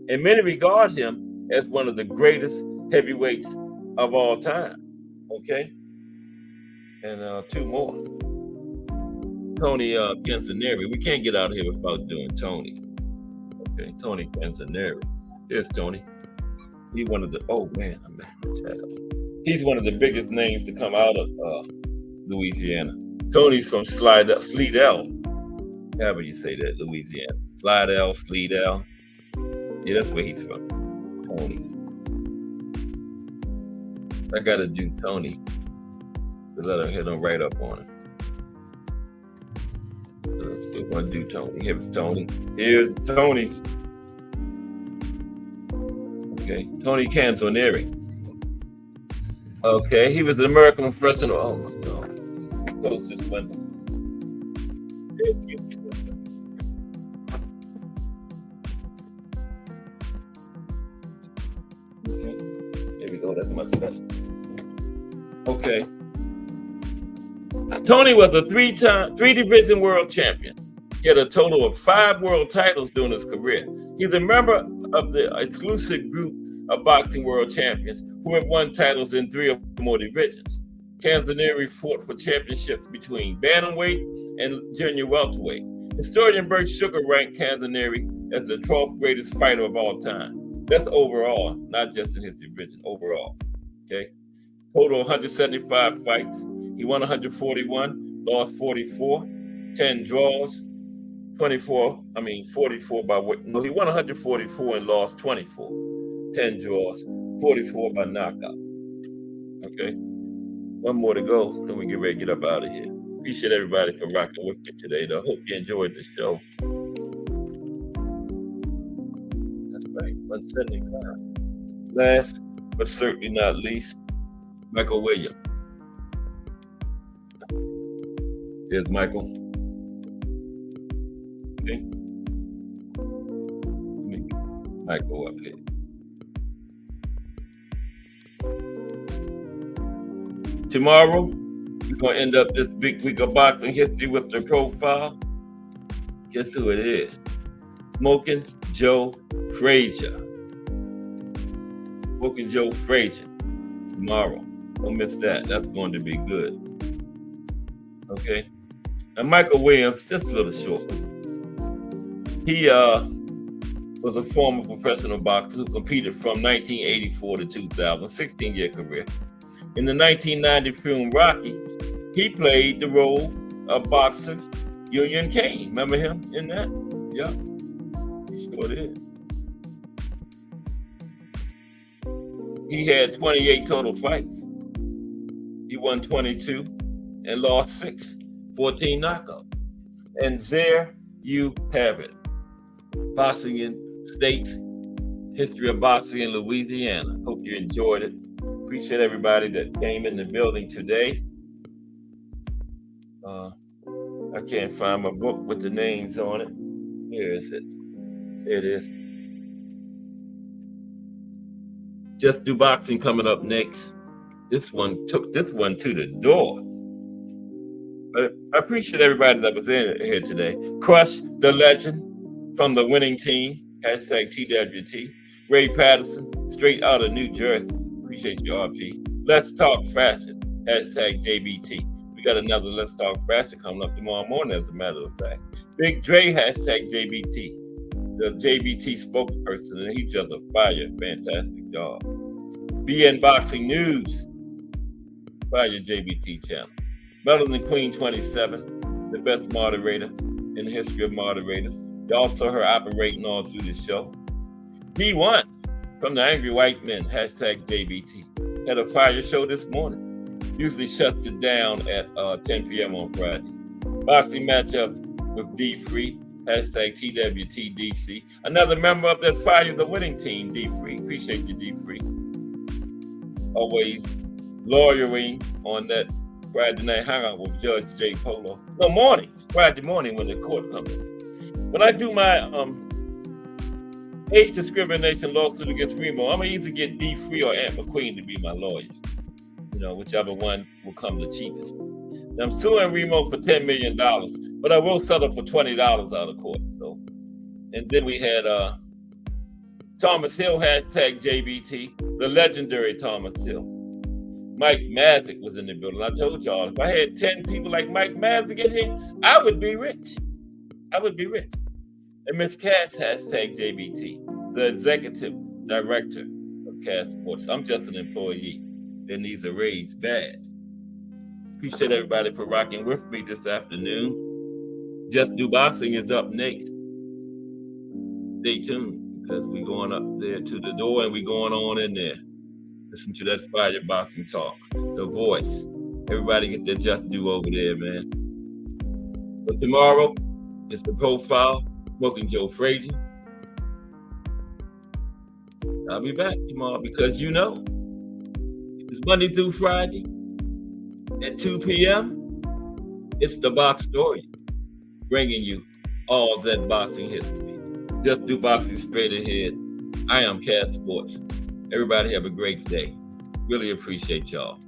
And many regard him as one of the greatest heavyweights of all time. Okay? And 2 more. Tony Canzoneri. We can't get out of here without doing Tony. Okay, Tony Canzoneri. Here's Tony. He's one of the, oh man, I messed my chat up. He's one of the biggest names to come out of Louisiana. Tony's from Slidell. However you say that, Louisiana. Slidell. Yeah, that's where he's from. Tony. I gotta do Tony because I don't write up on it. So I still want to do Tony. Here's Tony. Okay, Tony Canzoneri. Okay, he was an American professional. Oh no, close this window. Okay, there we go. That's much better. Okay. Tony was a 3-division world champion. He had a total of 5 world titles during his career. He's a member of the exclusive group of boxing world champions who have won titles in 3 or more divisions. Canzoneri fought for championships between bantamweight and junior welterweight. Historian Bert Sugar ranked Canzoneri as the 12th greatest fighter of all time. That's overall, not just in his division, overall. Okay. Total 175 fights. He won 141, lost 44, 10 draws, 44 by what? No, he won 144 and lost 24, 10 draws, 44 by knockout. Okay. One more to go, then we get ready to get up out of here. Appreciate everybody for rocking with me today, though. Hope you enjoyed the show. That's right, 175. Last, but certainly not least, Michael Williams. Here's Michael. Okay. Let me get Michael up here. Tomorrow, we're going to end up this big week of boxing history with the profile. Guess who it is? Smoking Joe Frazier. Smoking Joe Frazier tomorrow. Don't miss that. That's going to be good. Okay. Now, Michael Williams, just a little short. He was a former professional boxer who competed from 1984 to 2000, 16-year career. In the 1990 film Rocky, he played the role of boxer Union Kane. Remember him in that? Yeah, he sure did. He had 28 total fights. He won 22 and lost 6, 14 knockouts. And there you have it. Boxing in states, history of boxing in Louisiana. Hope you enjoyed it. Appreciate everybody that came in the building today. I can't find my book with the names on it. Where is it? There it is. Just Do Boxing coming up next. This one took this one to the door. But I appreciate everybody that was in here today. Crush the Legend from the winning team. Hashtag TWT. Ray Patterson, straight out of New Jersey. Appreciate you, RP. Let's Talk Fashion. Hashtag JBT. We got another Let's Talk Fashion coming up tomorrow morning, as a matter of fact. Big Dre, hashtag JBT. The JBT spokesperson, and he does a fire, fantastic job. BN Boxing News. Fire JBT channel. Melanie Queen 27, the best moderator in the history of moderators. Y'all saw her operating all through the show. D1 from the Angry White Men, hashtag JBT. Had a fire show this morning. Usually shuts it down at 10 p.m. on Fridays. Boxing matchup with D Free, hashtag TWTDC. Another member of that fire, the winning team, D Free. Appreciate you, D Free. Always lawyering on that Friday night hangout with Judge Jay Polo. No, morning, Friday morning when the court comes in. When I do my age discrimination lawsuit against Remo, I'm gonna either get D Free or Aunt McQueen to be my lawyers. You know, whichever one will come the cheapest. Now, I'm suing Remo for $10 million, but I will settle for $20 out of court. So, and then we had Thomas Hill, hashtag JBT, the legendary Thomas Hill. Mike Mazik was in the building. I told y'all, if I had 10 people like Mike Mazik in here, I would be rich. I would be rich. And Miss Cass, hashtag JBT, the executive director of Cass Sports. I'm just an employee that needs a raise bad. Appreciate everybody for rocking with me this afternoon. Just Do Boxing is up next. Stay tuned, because we're going up there to the door and we're going on in there. Listen to that fire boxing talk. The voice. Everybody get their Just Do over there, man. But tomorrow, it's the profile, Smoking Joe Frazier. I'll be back tomorrow because you know, it's Monday through Friday at 2 p.m. It's the Box Story, bringing you all that boxing history. Just Do Boxing straight ahead. I am Cass Sports. Everybody have a great day. Really appreciate y'all.